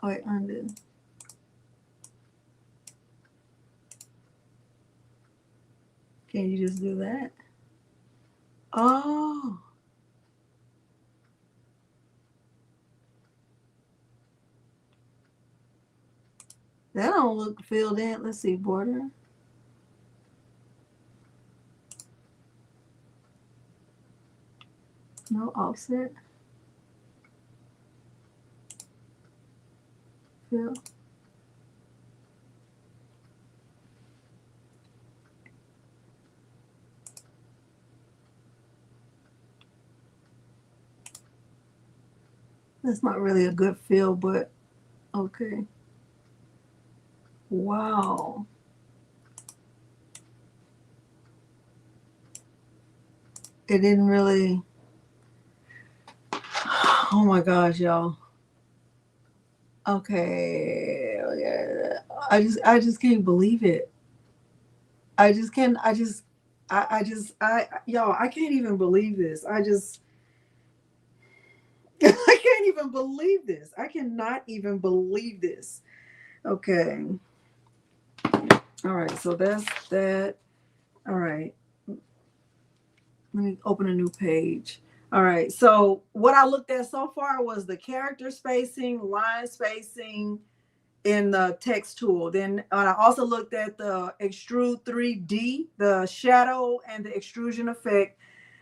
Oh, wait, undo. Can you just do that? Oh. That don't look filled in. Let's see, border. No offset. Fill. That's not really a good fill, but okay. Wow. It didn't really. Oh my gosh, y'all. Okay. I just can't believe it. Y'all, I can't even believe this. I can't even believe this. I cannot even believe this. Okay. All right. So that's that. All right. Let me open a new page. All right. So what I looked at so far was the character spacing, line spacing in the text tool. Then I also looked at the extrude 3D, the shadow and the extrusion effect,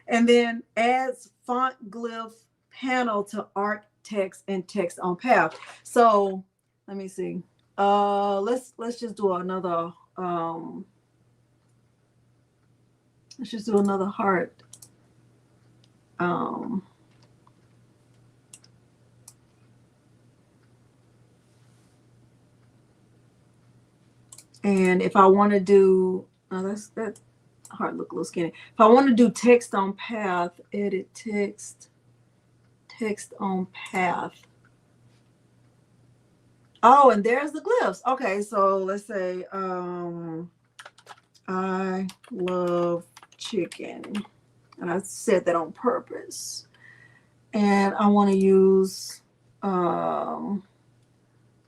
and then adds font glyph panel to art text and text on path. So let me see. Let's just do another let's just do another heart. And if I want to do, that heart look a little skinny. If I want to do text on path, edit text on path. Oh, and there's the glyphs. Okay, so let's say I love chicken. And I said that on purpose. And I want to use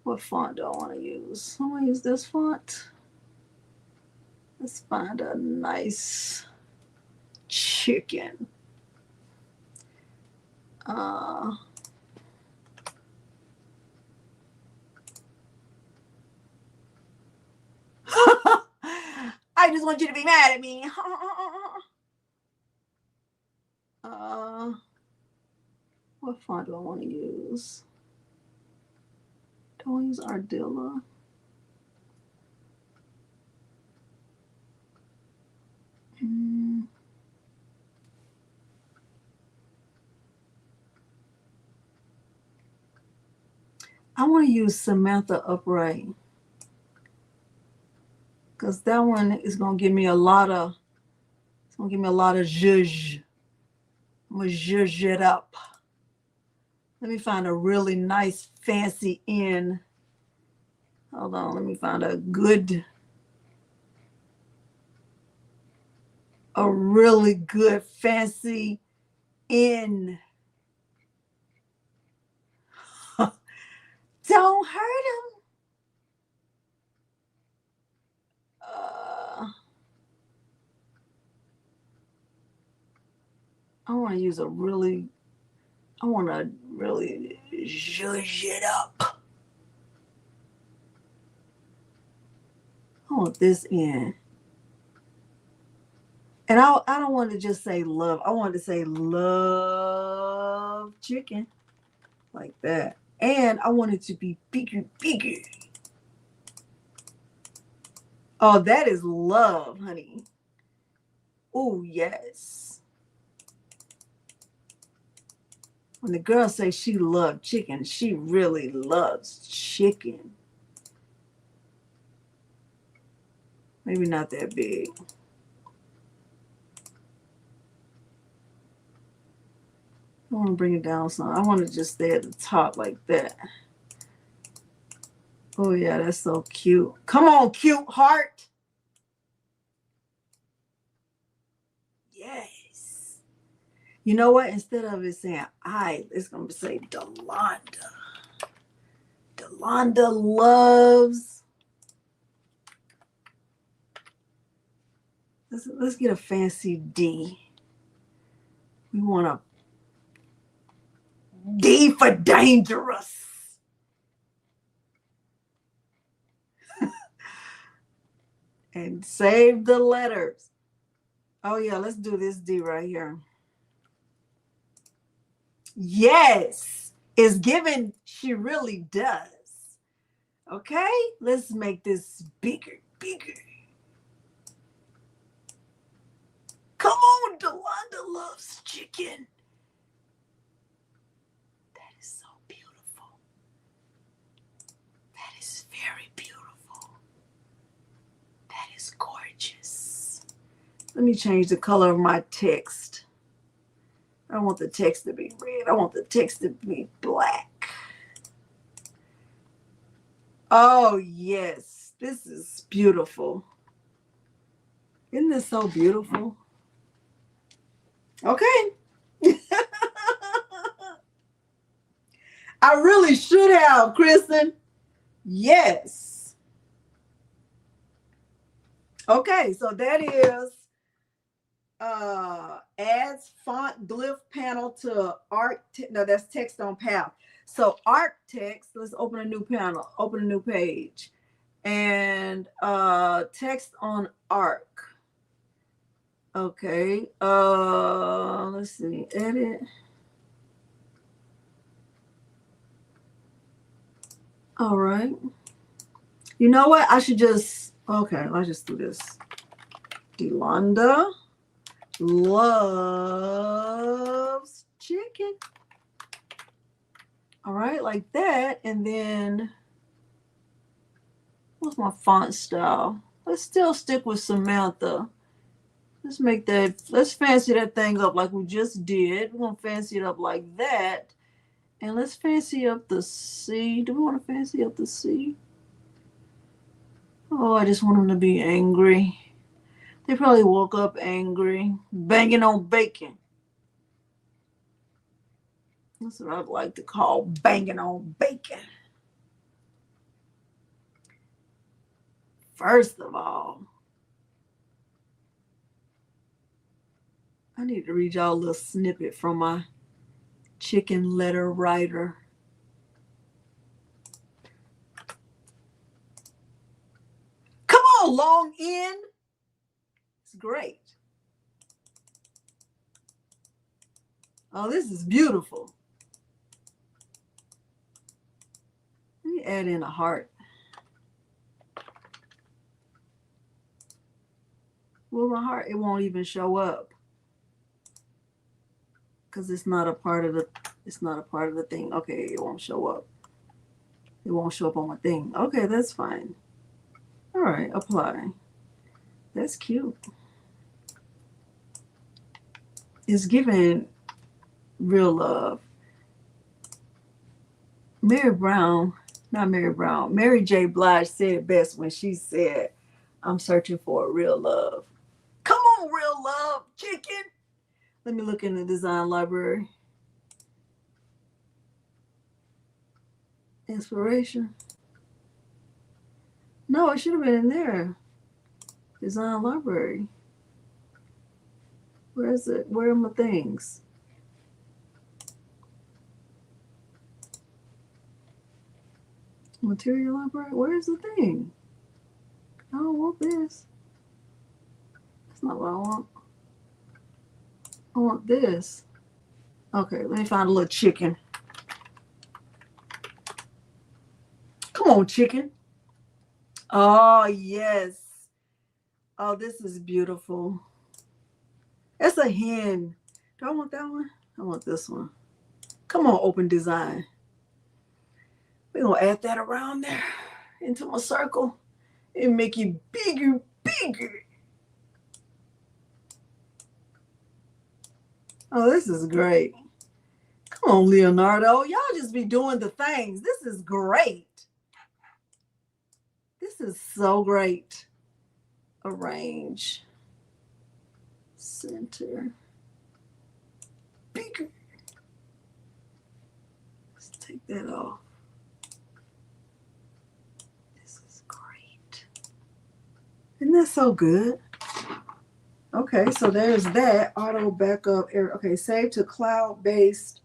what font do I want to use? I want to use this font. Let's find a nice chicken. I just want you to be mad at me. What font do I want to use? Do I use Ardilla? I want to use Samantha Upright, because that one is going to give me a lot of, zhuzh. I'm going to zhuzh it up. Let me find a really nice fancy in. Hold on, let me find a really good fancy in. Don't hurt him. I want to really zhuzh it up. I want this in. And I don't want to just say love. I want to say love chicken. like that. And I want it to be bigger, bigger. Oh, that is love, honey. Oh, yes. When the girl says she loved chicken, she really loves chicken. Maybe not that big. I want to bring it down some. I want to just stay at the top like that. Oh, yeah, that's so cute. Come on, cute heart. Yes. You know what? Instead of it saying I, it's going to say Delonda. Delonda loves. Let's get a fancy D. We want a D for dangerous. And save the letters. Oh, yeah, let's do this D right here. Yes, it's given. She really does. Okay, let's make this bigger, bigger. Come on, Delonda loves chicken. That is so beautiful. That is very beautiful. That is gorgeous. Let me change the color of my text. I don't want the text to be red. I want the text to be black. Oh, yes. This is beautiful. Isn't this so beautiful? Okay. I really should have, Kristen. Yes. Okay, so that is adds font glyph panel to art. No, that's text on path. So art text, let's open a new panel, open a new page. And text on arc. Okay. Let's see. Edit. All right. You know what? I should just, okay, let's just do this. Delonda loves chicken. All right, like that. And then, what's my font style? Let's still stick with Samantha. Let's make that, let's fancy that thing up like we just did. We're going to fancy it up like that. And let's fancy up the C. Do we want to fancy up the C? Oh, I just want them to be angry. They probably woke up angry, banging on bacon. That's what I'd like to call banging on bacon. First of all, I need to read y'all a little snippet from my chicken letter writer. Come on, long end. It's great. Oh, this is beautiful. Let me add in a heart. Well, my heart, it won't even show up because it's not a part of the thing. Okay, it won't show up. It won't show up on my thing. Okay, that's fine. All right, apply. That's cute. It's giving real love. Mary J. Blige said it best when she said, I'm searching for a real love. Come on, real love, chicken. Let me look in the design library. Inspiration. No, it should have been in there. Design library. Where is it? Where are my things? Material library. Where's the thing? I don't want this. That's not what I want. I want this. Okay, let me find a little chicken. Come on, chicken. Oh, yes. Oh, this is beautiful. It's a hen. Do I want that one? I want this one. Come on, open design. We're going to add that around there into my circle and make it bigger, bigger. Oh, this is great. Come on, Leonardo. Y'all just be doing the things. This is great. This is so great. Arrange. Center. Bigger. Let's take that off. This is great. Isn't that so good? Okay, so there's that auto backup area. Okay, save to cloud-based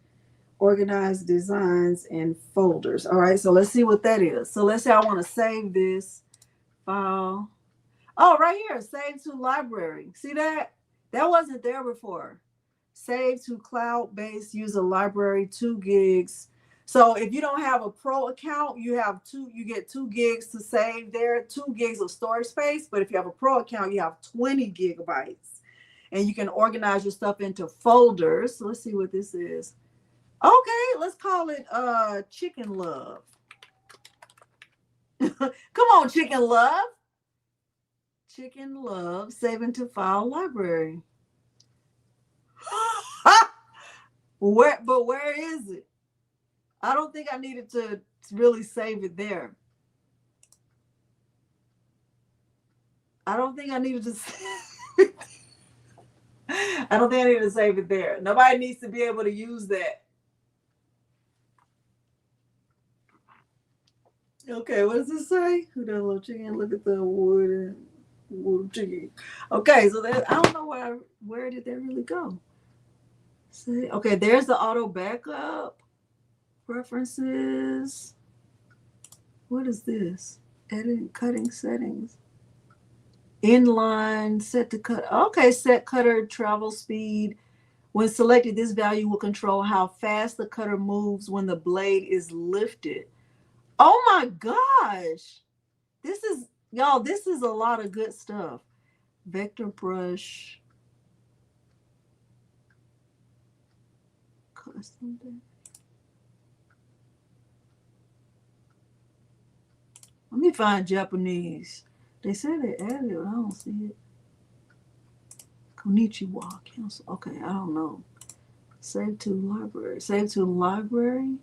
organized designs and folders. All right, so let's see what that is. So let's say I want to save this file. Oh, right here, save to library. See that? That wasn't there before. Save to cloud-based user library, 2 gigs. So if you don't have a pro account, you get 2 gigs to save there, 2 gigs of storage space. But if you have a pro account, you have 20 gigabytes. And you can organize your stuff into folders. So let's see what this is. Okay, let's call it Chicken Love. Come on, Chicken Love. Chicken Love, saving to file library. Where is it? I don't think I needed to really save it there. I don't think I needed to save it there. Nobody needs to be able to use that. Okay, what does it say? Who does little chicken? Look at the wood chicken. Okay, so that I don't know where did that really go? See, okay, there's the auto backup. Preferences. What is this? Edit cutting settings. Inline set to cut. Okay, set cutter travel speed. When selected, this value will control how fast the cutter moves when the blade is lifted. Oh my gosh. This is a lot of good stuff. Vector brush. Custom. Let me find Japanese. They say they added it. I don't see it. Konnichiwa. Cancel. Okay, I don't know. Save to library. Save to library.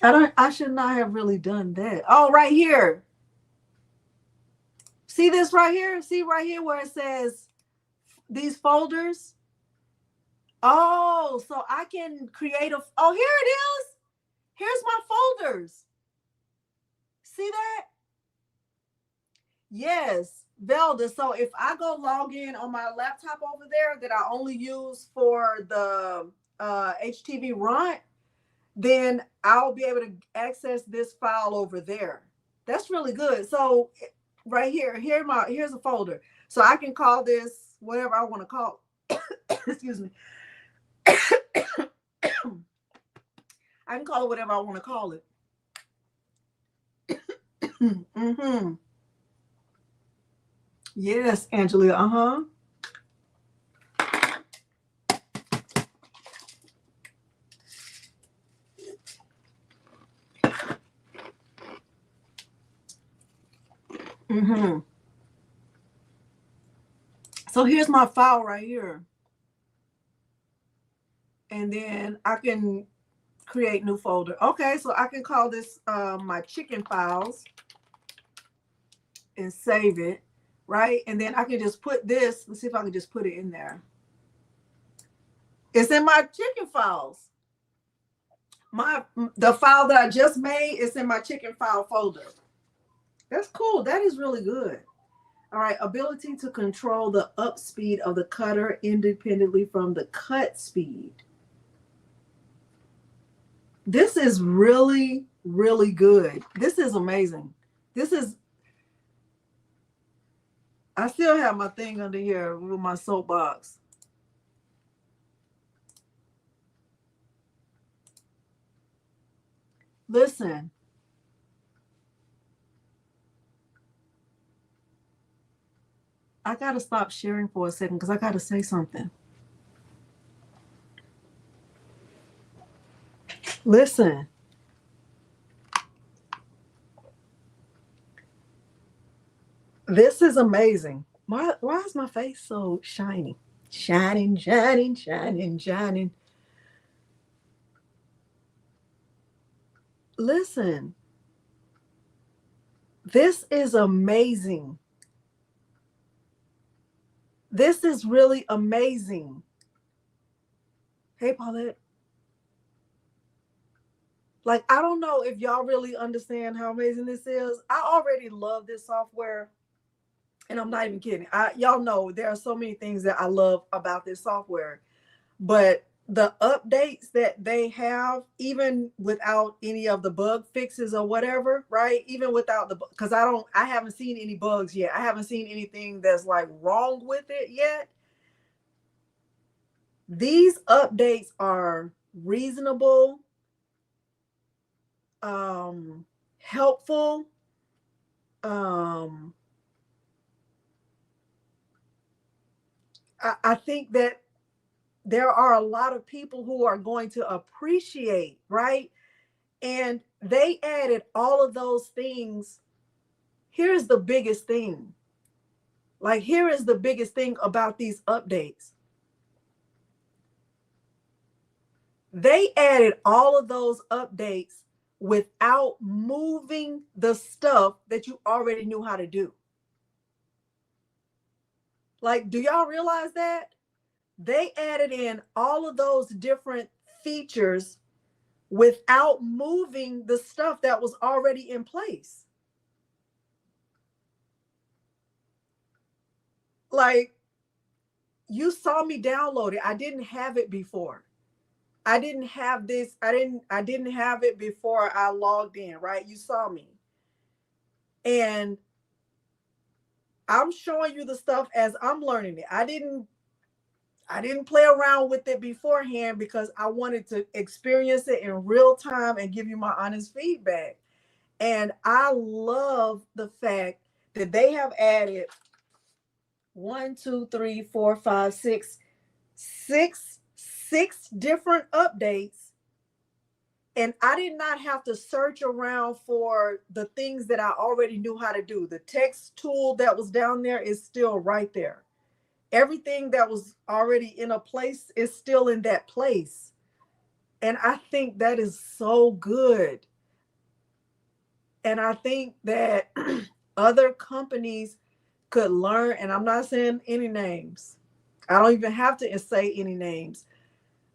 I should not have really done that. Oh, right here. See this right here? See right here where it says these folders? Oh, so I can create oh, here it is. Here's my folders. See that? Yes, Velda. So if I go log in on my laptop over there that I only use for the HTV runt, then I'll be able to access this file over there. That's really good. So right here, here's a folder. So I can call this whatever I want to call. Excuse me. I can call it whatever I want to call it. Mm-hmm. Yes, Angela. Uh-huh. Mm-hmm. So here's my file right here. And then I can create new folder. Okay, so I can call this my chicken files and save it, right? And then I can just put this, let's see if I can just put it in there. It's in my chicken files. The file that I just made is in my chicken file folder. That's cool. That is really good. All right, ability to control the up speed of the cutter independently from the cut speed. This is really, really good. This is amazing. I still have my thing under here with my soapbox. Listen. I gotta stop sharing for a second because I gotta say something. Listen. This is amazing. Why is my face so shiny? Shining, shining, shining, shining. Listen. This is amazing. This is really amazing. Hey, Paulette. Like, I don't know if y'all really understand how amazing this is. I already love this software. And I'm not even kidding. Y'all know there are so many things that I love about this software. But the updates that they have, even without any of the bug fixes or whatever, right? Even without because I haven't seen any bugs yet. I haven't seen anything that's like wrong with it yet. These updates are reasonable, helpful, I think that there are a lot of people who are going to appreciate, right? And they added all of those things. Here's the biggest thing. Like, here is the biggest thing about these updates. They added all of those updates without moving the stuff that you already knew how to do. Like, do y'all realize that? They added in all of those different features without moving the stuff that was already in place. Like, you saw me download it. I didn't have it before. I didn't have this. I didn't have it before I logged in, right? You saw me. And I'm showing you the stuff as I'm learning it. I didn't play around with it beforehand because I wanted to experience it in real time and give you my honest feedback. And I love the fact that they have added 6 different updates. And I did not have to search around for the things that I already knew how to do. The text tool that was down there is still right there. Everything that was already in a place is still in that place. And I think that is so good. And I think that other companies could learn, and I'm not saying any names. I don't even have to say any names.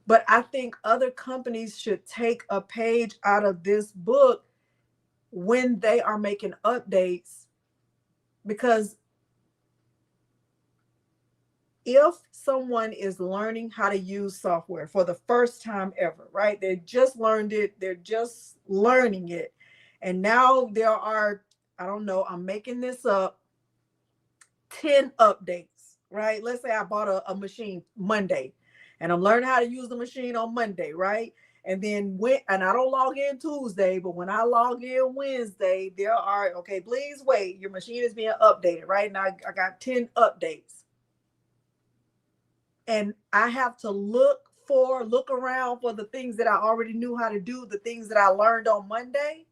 But I think other companies should take a page out of this book when they are making updates, because if someone is learning how to use software for the first time ever, right? They just learned it. They're just learning it. And now there are, I don't know, I'm making this up, 10 updates, right? Let's say I bought a machine Monday and I'm learning how to use the machine on Monday, right? And then and I don't log in Tuesday, but when I log in Wednesday, there are, okay, please wait, your machine is being updated, right? Now I got 10 updates. And I have to look around for the things that I already knew how to do, the things that I learned on Monday.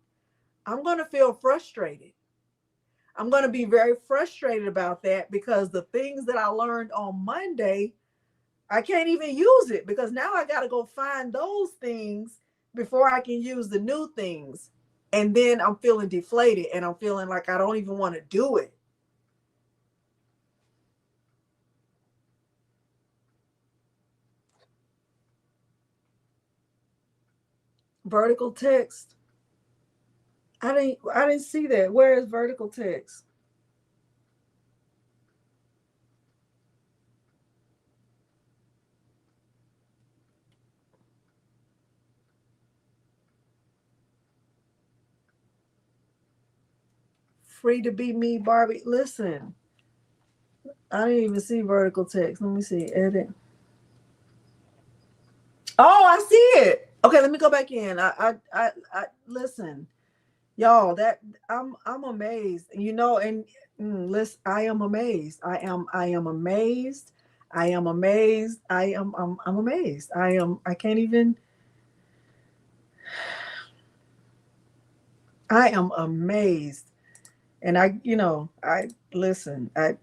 I'm going to feel frustrated. I'm going to be very frustrated about that, because the things that I learned on Monday, I can't even use it, because now I got to go find those things before I can use the new things. And then I'm feeling deflated and I'm feeling like I don't even want to do it. Vertical text. I didn't see that. Where is vertical text? Free to be me, Barbie. Listen, I didn't even see vertical text. Let me see. Edit. Oh, I see it. Okay, let me go back in. I listen, y'all. That I'm amazed. You know, and listen, I am amazed. I am amazed. I am amazed. I'm amazed. I can't even. I am amazed. And I, you know, I listen. Let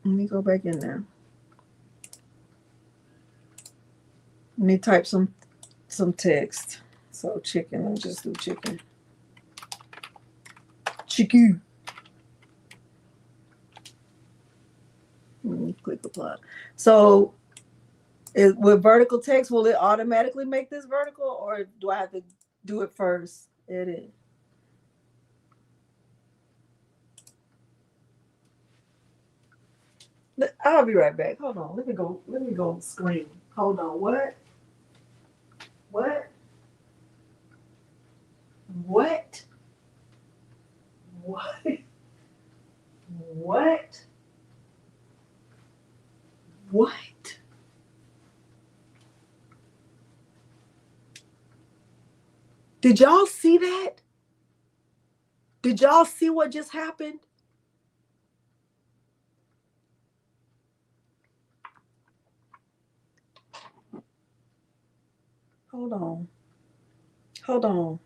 me go back in there. Let me type some text. So chicken. Let me just do chicken. Chicken. Let me click apply. So with vertical text, will it automatically make this vertical, or do I have to do it first? Edit. I'll be right back. Hold on. Let me go. Let me go screen. Hold on. What? What? What? What? What? What? Did y'all see that? Did y'all see what just happened? Hold on. Hold on.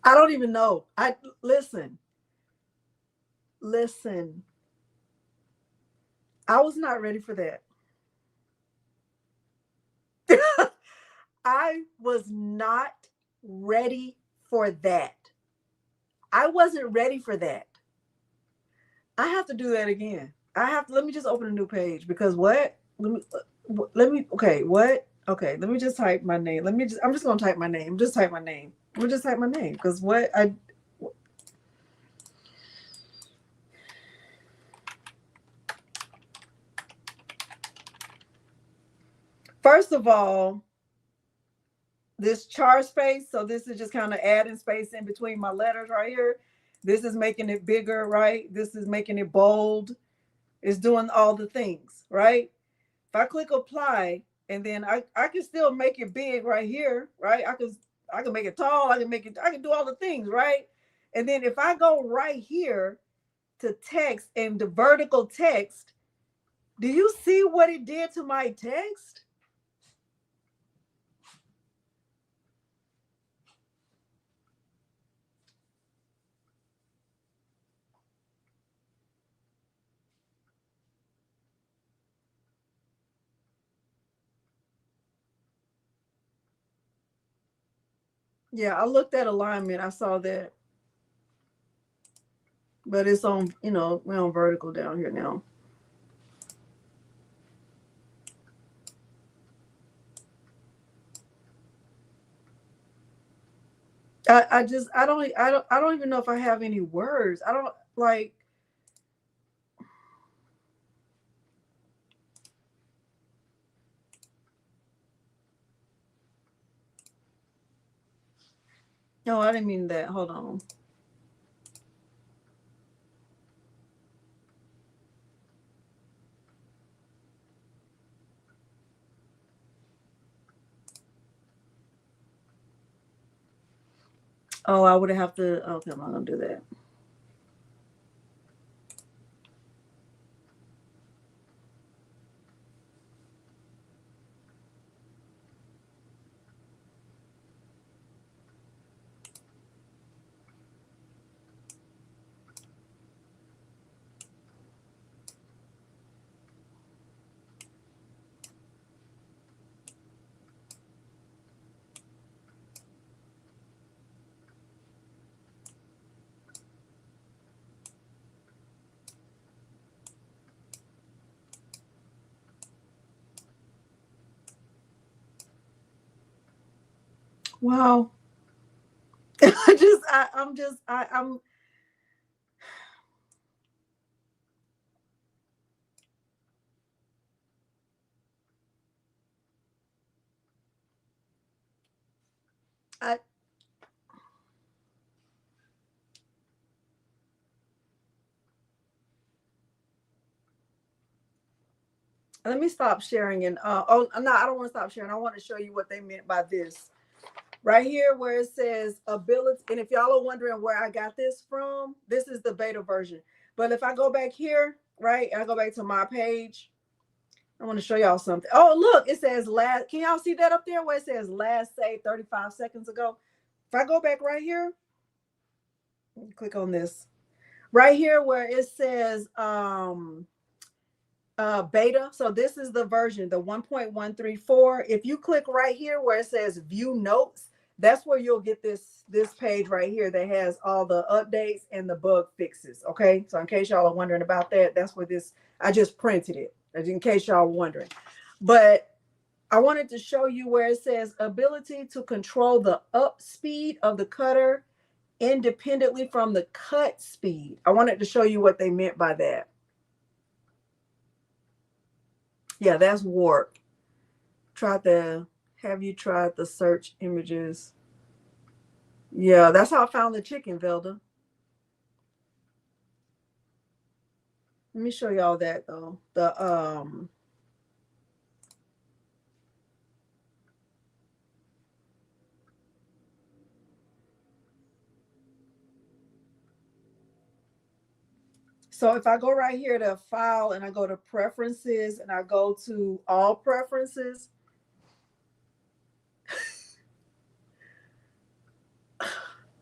I don't even know. I listen. Listen. I was not ready for that. I was not ready for that. I wasn't ready for that. I have to do that again. I have to, let me just open a new page because what? Okay, what? Okay, let me just type my name. I'm just gonna type my name. Just type my name. I'm gonna just type my name because what I first of all, this char space, so this is just kind of adding space in between my letters right here. This is making it bigger, right? This is making it bold. It's doing all the things, right? If I click apply, and then I can still make it big right here, right? I can make it tall, I can do all the things, right? And then if I go right here to text and the vertical text, do you see what it did to my text? Yeah, I looked at alignment. I saw that. But it's on, you know, we're on vertical down here now. I don't even know if I have any words. I don't like. No, I didn't mean that. Hold on. Oh, I would have to. Okay, I'm not gonna do that. Wow. I'm I let me stop sharing and oh no, I don't want to stop sharing. I want to show you what they meant by this. Right here where it says ability, and if y'all are wondering where I got this from, this is the beta version. But if I go back here, right, and I go back to my page, I want to show y'all something. Oh, look, it says last. Can y'all see that up there where it says last saved 35 seconds ago? If I go back right here, click on this. Right here where it says beta. So this is the version, the 1.134. If you click right here where it says view notes, that's where you'll get this page right here that has all the updates and the bug fixes. Okay, so in case y'all are wondering about that, that's where this, I just printed it in case y'all are wondering. But I wanted to show you where it says ability to control the up speed of the cutter independently from the cut speed. I wanted to show you what they meant by that. Yeah, that's warp. Have you tried the search images? Yeah, that's how I found the chicken, Velda. Let me show y'all that though. So if I go right here to file and I go to preferences and I go to all preferences,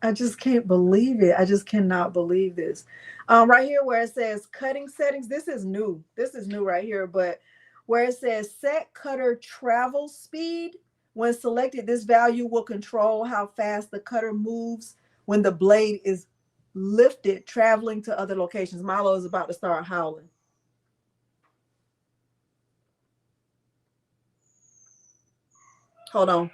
I just can't believe it. I just cannot believe this. Right here where it says cutting settings, this is new. This is new right here, but where it says set cutter travel speed, when selected, this value will control how fast the cutter moves when the blade is lifted, traveling to other locations. Milo is about to start howling. Hold on.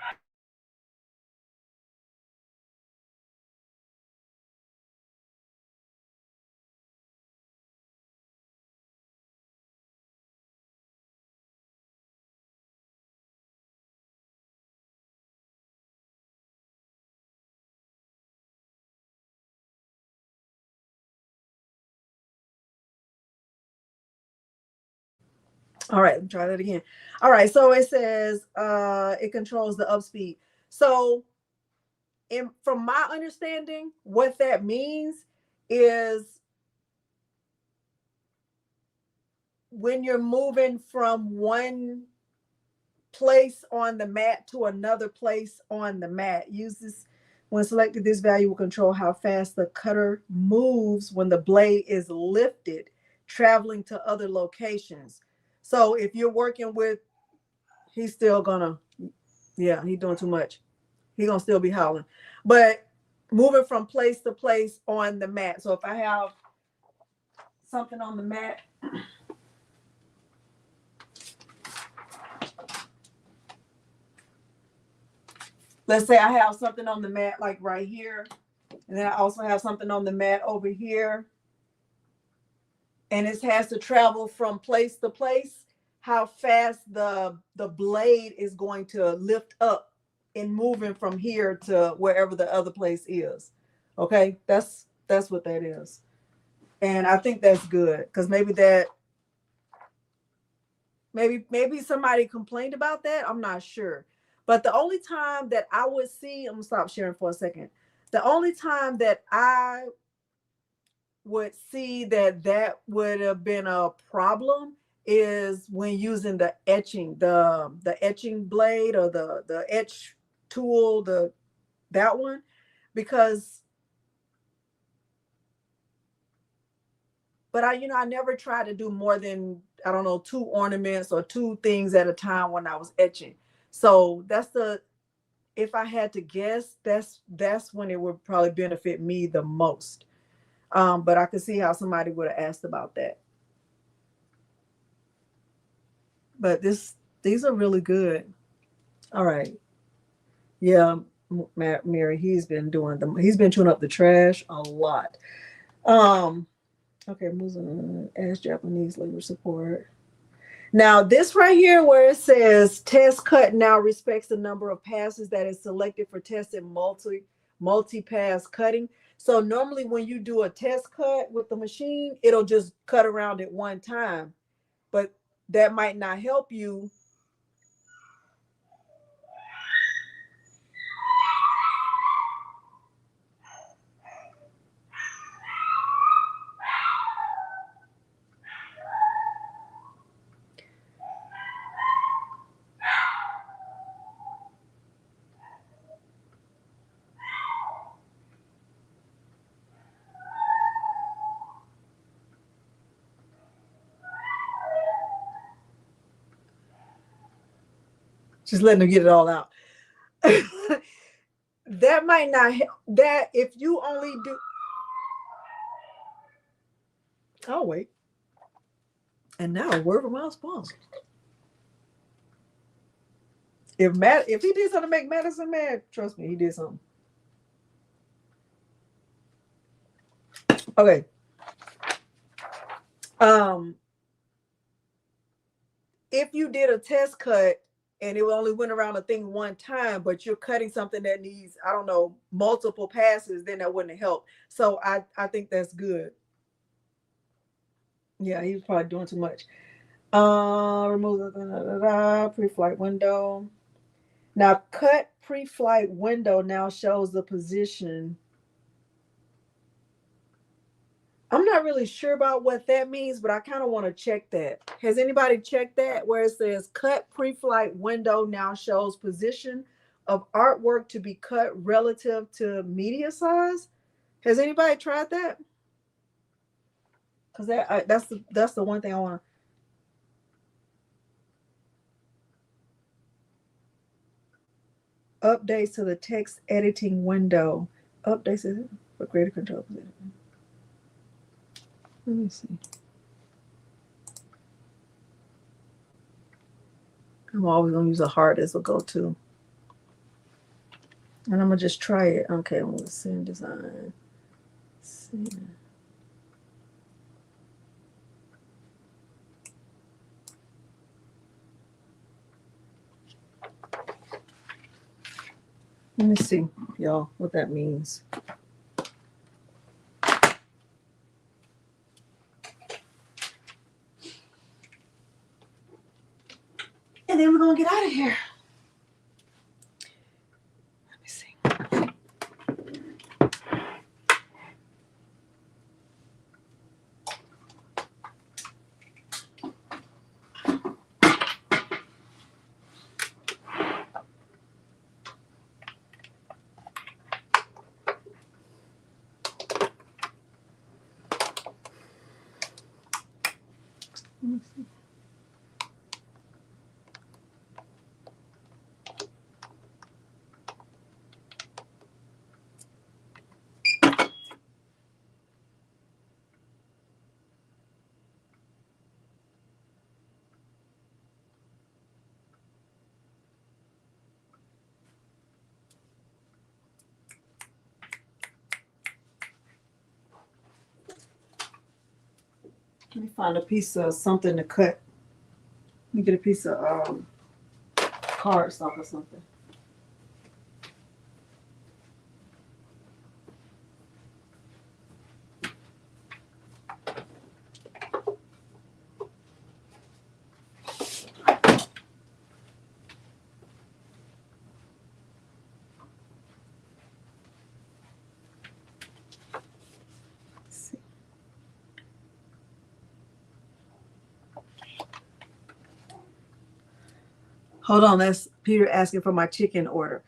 All right, let me try that again. All right, so it says it controls the up speed. So from my understanding, what that means is when you're moving from one place on the mat to another place on the mat, use this. When selected, this value will control how fast the cutter moves when the blade is lifted, traveling to other locations. So if you're working with, he's still gonna, yeah, he's doing too much. He's gonna still be howling. But moving from place to place on the mat. So if I have something on the mat, let's say I have something on the mat like right here, and then I also have something on the mat over here, and it has to travel from place to place, how fast the blade is going to lift up and moving from here to wherever the other place is. Okay, that's what that is. And I think that's good because maybe somebody complained about that. I'm not sure. But the only time that I would see, I'm gonna stop sharing for a second. The only time that I would see that would have been a problem is when using the etching, the etching blade or the etch tool, that one, because but I never tried to do more than, I don't know, 2 ornaments or 2 things at a time when I was etching. So if I had to guess, that's when it would probably benefit me the most. But I could see how somebody would have asked about that. But these are really good. All right. Yeah. Mary, he's been chewing up the trash a lot. Okay, moving as Japanese language support. Now this right here where it says test cut now respects the number of passes that is selected for testing multi-pass cutting. So normally when you do a test cut with the machine, it'll just cut around at one time, but that might not help you. Just letting them get it all out. That might not help. That if you only do. Oh wait. And now a word from our sponsor. If he did something to make Madison mad, trust me, he did something. Okay. If you did a test cut and it only went around a thing one time, but you're cutting something that needs, I don't know, multiple passes, then that wouldn't help. So I think that's good. Yeah, he was probably doing too much. Remove the pre-flight window. Now cut pre-flight window now shows the position. I'm not really sure about what that means, but I kind of want to check that. Has anybody checked that where it says cut pre-flight window now shows position of artwork to be cut relative to media size? Has anybody tried that? Because that's the one thing I want to. Updates to the text editing window. Updates for greater control position. Let me see. I'm always going to use a heart as a go-to. And I'm going to just try it. Okay, I'm going to send design. Send. Let me see, y'all, what that means. And then we're going to get out of here. Let me see. Let me see. Let me find a piece of something to cut. Let me get a piece of cardstock or something. Hold on, that's Peter asking for my chicken order.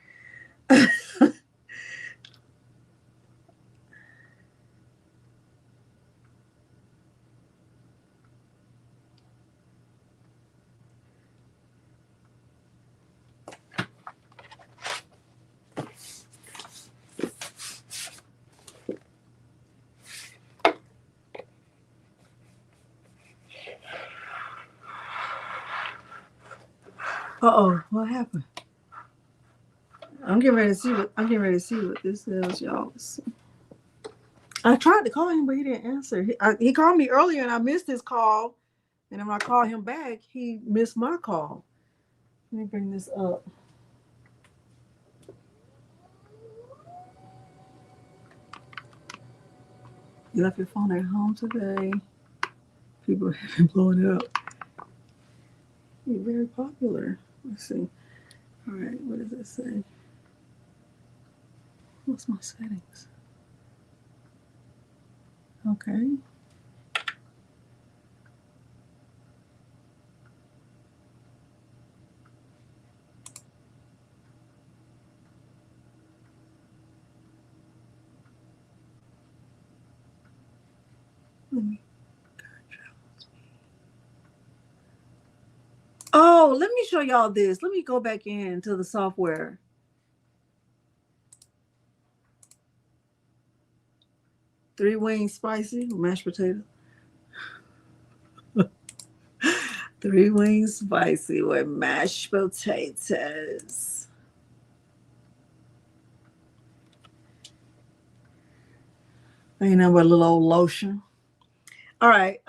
Uh-oh, what happened? I'm getting ready to see what this is, y'all. I tried to call him, but he didn't answer. He called me earlier, and I missed his call. And then when I called him back, he missed my call. Let me bring this up. You left your phone at home today. People have been blowing it up. You're very popular. Let's see. All right, what does it say? What's my settings? Okay. Let me. Oh, let me show y'all this. Let me go back into the software. Three wings spicy with mashed potato. Three wings spicy with mashed potatoes. Ain't nothing but a little old lotion. All right.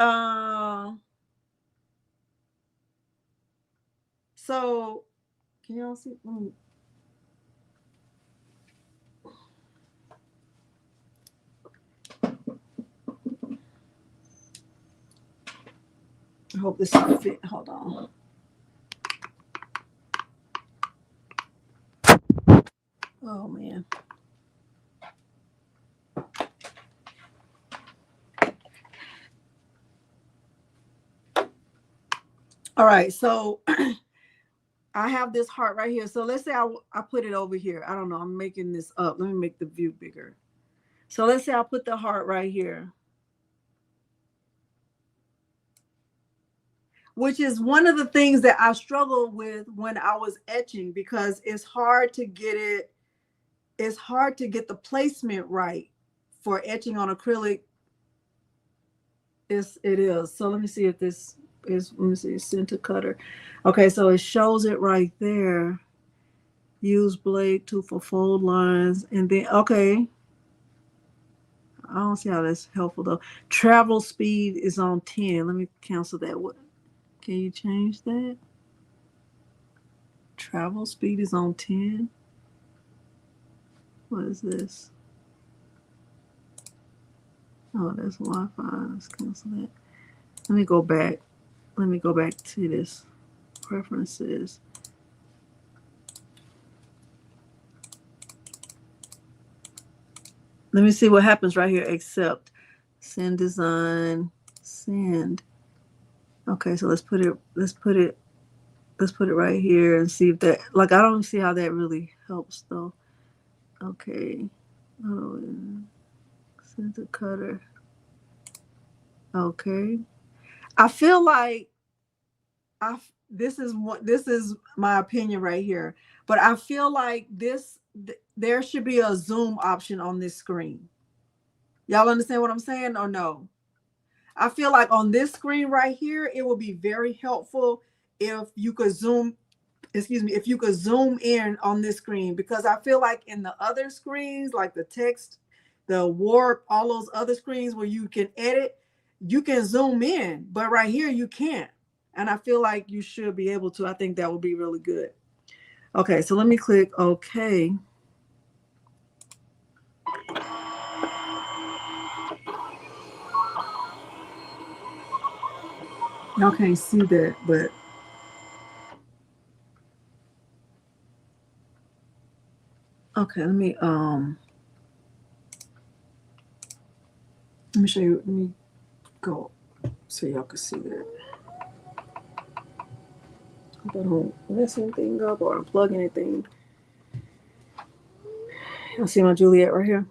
So can y'all see? I hope this will fit. Hold on. Oh man. All right, so I have this heart right here. So let's say I put it over here. I don't know. I'm making this up. Let me make the view bigger. So let's say I put the heart right here, which is one of the things that I struggled with when I was etching, because it's hard to get it. It's hard to get the placement right for etching on acrylic. It is. So let me see if this is, let me see, center cutter. Okay, so it shows it right there. Use blade tool for fold lines. And then, okay. I don't see how that's helpful though. Travel speed is on 10. Let me cancel that. What? Can you change that? Travel speed is on 10. What is this? Oh, that's Wi-Fi. Let's cancel that. Let me go back. Let me go back to this. Preferences. Let me see what happens right here. Accept. Send design. Send. Okay, so let's put it right here and see if that, like, I don't see how that really helps though. Okay. Oh, center cutter. Okay. I feel like this is my opinion right here, but I feel like there should be a zoom option on this screen. Y'all understand what I'm saying or no? I feel like on this screen right here, it will be very helpful if you could zoom, if you could zoom in on this screen, because I feel like in the other screens, like the text, the warp, all those other screens where you can edit, you can zoom in, but right here you can't. And I feel like you should be able to. I think that would be really good. Okay, so let me click OK. Y'all can't see that, but okay, let me show you. Let me go so y'all can see that. I don't mess anything up or unplug anything. Y'all see my Juliet right here?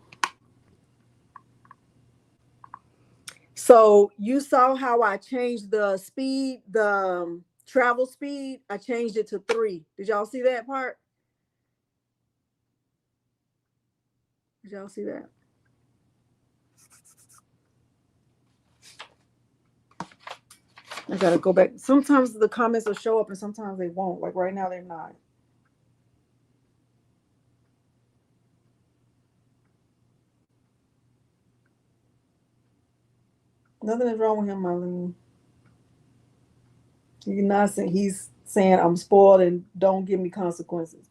So you saw how I changed the speed, the travel speed. I changed it to 3. Did y'all see that part? Did y'all see that? I gotta go back. Sometimes the comments will show up and sometimes they won't. Like right now, they're not. Nothing is wrong with him, Marlene. He's not saying, he's saying I'm spoiled and don't give me consequences.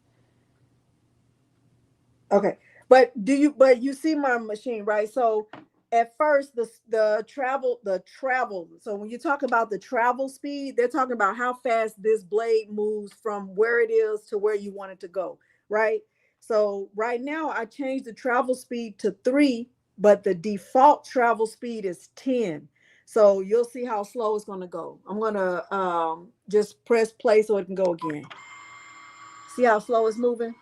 Okay. But you see my machine, right? So at first the travel. So when you talk about the travel speed, they're talking about how fast this blade moves from where it is to where you want it to go, right? So right now I changed the travel speed to 3, but the default travel speed is 10. So you'll see how slow it's going to go. I'm going to just press play so it can go again. See how slow it's moving?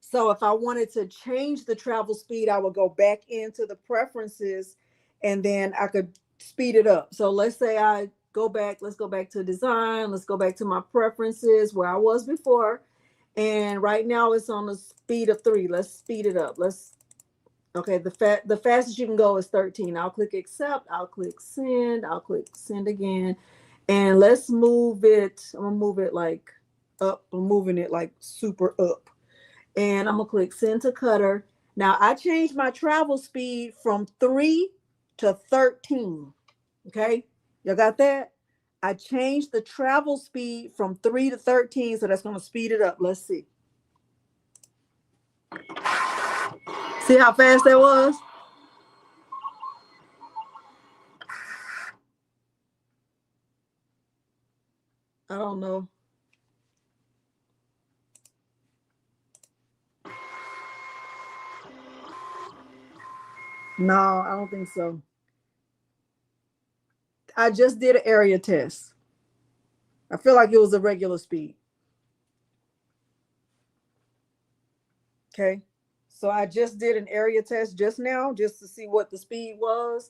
So if I wanted to change the travel speed, I would go back into the preferences and then I could speed it up. So let's say I go back, let's go back to design, let's go back to my preferences where I was before. And right now it's on the speed of 3. Let's speed it up. Okay, the fastest you can go is 13. I'll click accept, I'll click send again. And let's move it. I'm gonna move it like up. I'm moving it like super up, and I'm gonna click send to cutter. Now I changed my travel speed from 3 to 13. Okay, y'all got that? I changed the travel speed from 3 to 13, so that's gonna speed it up. Let's see. See how fast that was? I don't know. No, I don't think so. I just did an area test. I feel like it was a regular speed. Okay. So I just did an area test just now just to see what the speed was.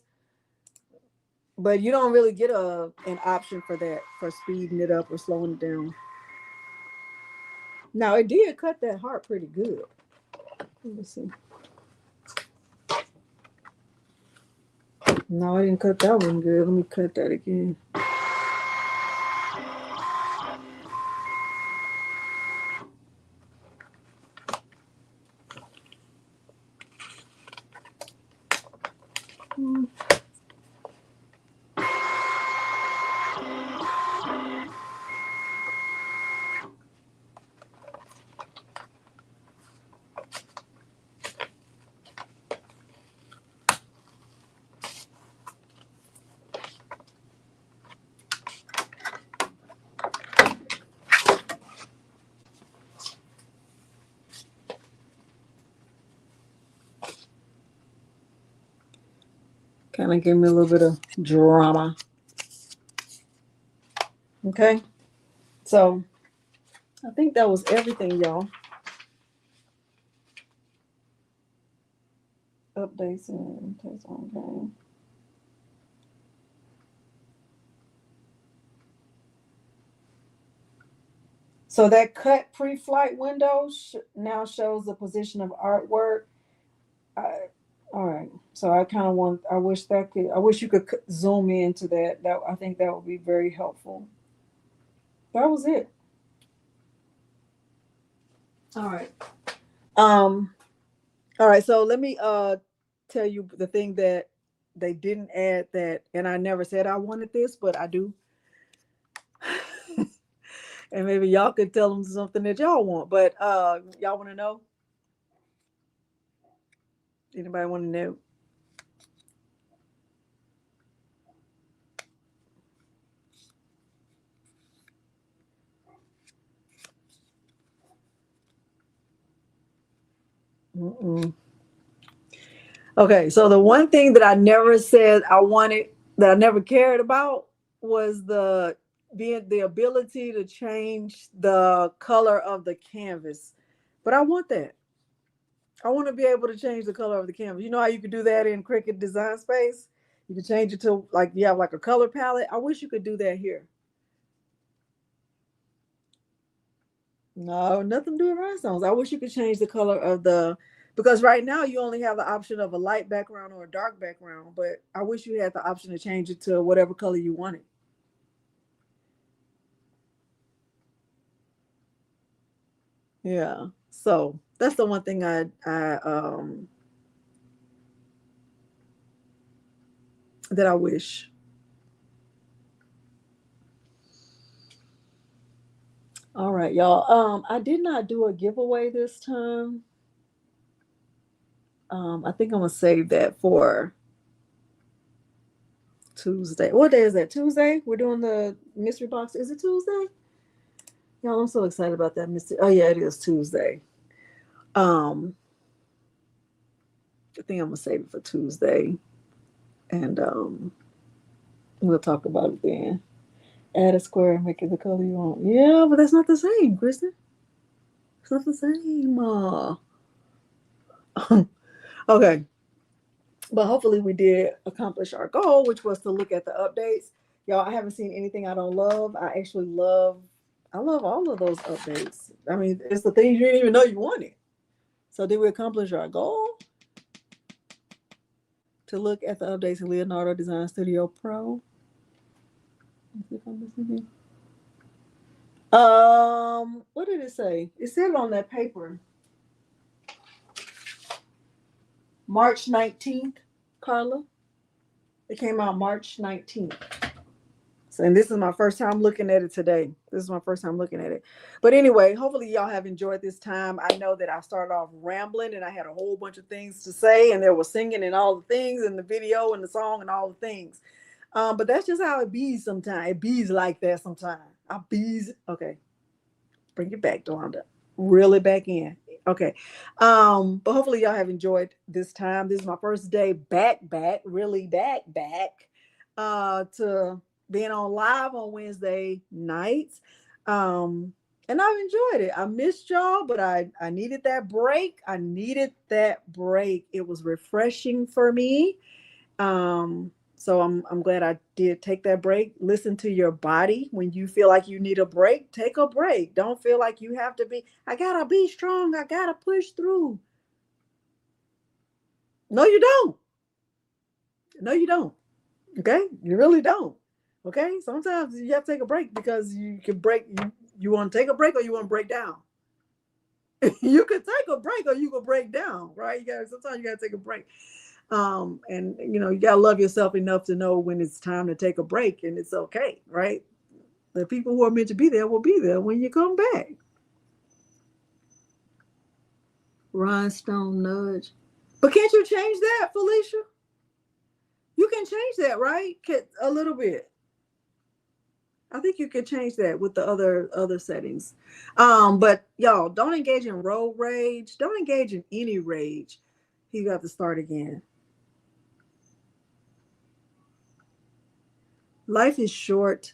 But you don't really get an option for that, for speeding it up or slowing it down. Now it did cut that heart pretty good. Let me see. No, I didn't cut that one good. Let me cut that again. Kind of give me a little bit of drama. Okay. So I think that was everything, y'all. Updates and text on game. So that cut pre-flight window now shows the position of artwork. All right. So I kind of want. I wish that could. I wish you could zoom into that. That I think that would be very helpful. That was it. All right. Um. All right. So let me tell you the thing that they didn't add, that, and I never said I wanted this, but I do. And maybe y'all could tell them something that y'all want. But y'all want to know? Anybody want to know? Mm-mm. Okay, so the one thing that I never said I wanted, that I never cared about, was the ability to change the color of the canvas. But I want that. I want to be able to change the color of the canvas. You know how you could do that in Cricut Design Space? You can change it to, like, you have like a color palette. I wish you could do that here. No, nothing to do with rhinestones. I wish you could change the color of because right now you only have the option of a light background or a dark background, but I wish you had the option to change it to whatever color you wanted. Yeah. So That's the one thing that I wish. All right, y'all. I did not do a giveaway this time. I think I'm gonna save that for Tuesday. What day is that? Tuesday? We're doing the mystery box. Is it Tuesday? Y'all, I'm so excited about that mystery. Oh yeah, it is Tuesday. I think I'm gonna save it for Tuesday, and we'll talk about it then. Add a square and make it the color you want. Yeah, but that's not the same, Kristen. It's not the same. Okay. But hopefully we did accomplish our goal, which was to look at the updates. Y'all, I haven't seen anything I don't love. I love all of those updates. I mean, it's the things you didn't even know you wanted. So did we accomplish our goal? To look at the updates in Leonardo Design Studio Pro. Let's see if I'm missing here. What did it say? It said on that paper. March 19th, Carla. It came out March 19th. So, and this is my first time looking at it today. This is my first time looking at it. But anyway, hopefully y'all have enjoyed this time. I know that I started off rambling and I had a whole bunch of things to say, and there was singing and all the things in the video and the song and all the things. But that's just how it bees sometimes. It bees like that sometimes. I bees. Okay. Bring it back, Delonda. Reel it back in. Okay. But hopefully y'all have enjoyed this time. This is my first day back, really back, to being on live on Wednesday nights. And I've enjoyed it. I missed y'all, but I needed that break. It was refreshing for me. So I'm glad I did take that break. Listen to your body. When you feel like you need a break, take a break. Don't feel like you have to I gotta be strong. I gotta push through. No, you don't. No, you don't. Okay? You really don't. Okay? Sometimes you have to take a break because you can break. You want to take a break or you want to break down? You could take a break or you could break down, right? Sometimes you gotta take a break. And you gotta love yourself enough to know when it's time to take a break, and it's okay, right? The people who are meant to be there will be there when you come back. Rhinestone nudge. But can't you change that, Felicia? You can change that, right? A little bit. I think you could change that with the other settings. But y'all, don't engage in road rage. Don't engage in any rage. You got to start again. Life is short.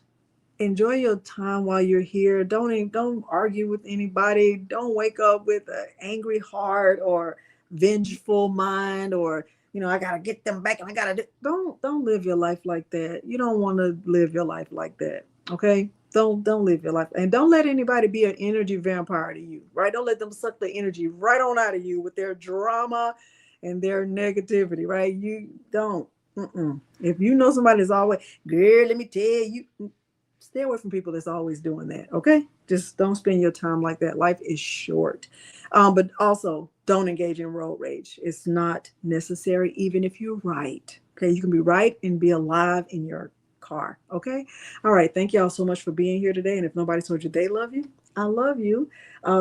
Enjoy your time while you're here. Don't argue with anybody. Don't wake up with an angry heart or vengeful mind, or I gotta get them back and I gotta don't live your life like that. You don't want to live your life like that. Okay? Don't live your life, and don't let anybody be an energy vampire to you, right? Don't let them suck the energy right on out of you with their drama and their negativity, right? You don't. If you know somebody's always, girl, let me tell you, stay away from people that's always doing that. Okay, just don't spend your time like that. Life is short. But also don't engage in road rage. It's not necessary, even if you're right. Okay, you can be right and be alive in your car. Okay, all right. Thank y'all so much for being here today. And if nobody told you they love you, I love you.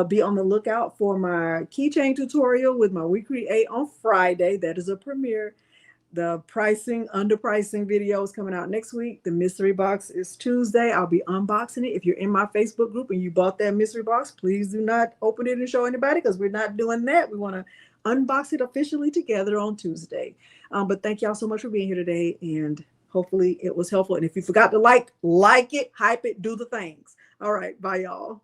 Be on the lookout for my keychain tutorial with my WeCreate on Friday. That is a premiere. The underpricing video is coming out next week. The mystery box is Tuesday. I'll be unboxing it. If you're in my Facebook group and you bought that mystery box, please do not open it and show anybody, because we're not doing that. We want to unbox it officially together on Tuesday. But thank y'all so much for being here today, and hopefully it was helpful. And if you forgot to like it, hype it, do the things. All right. Bye, y'all.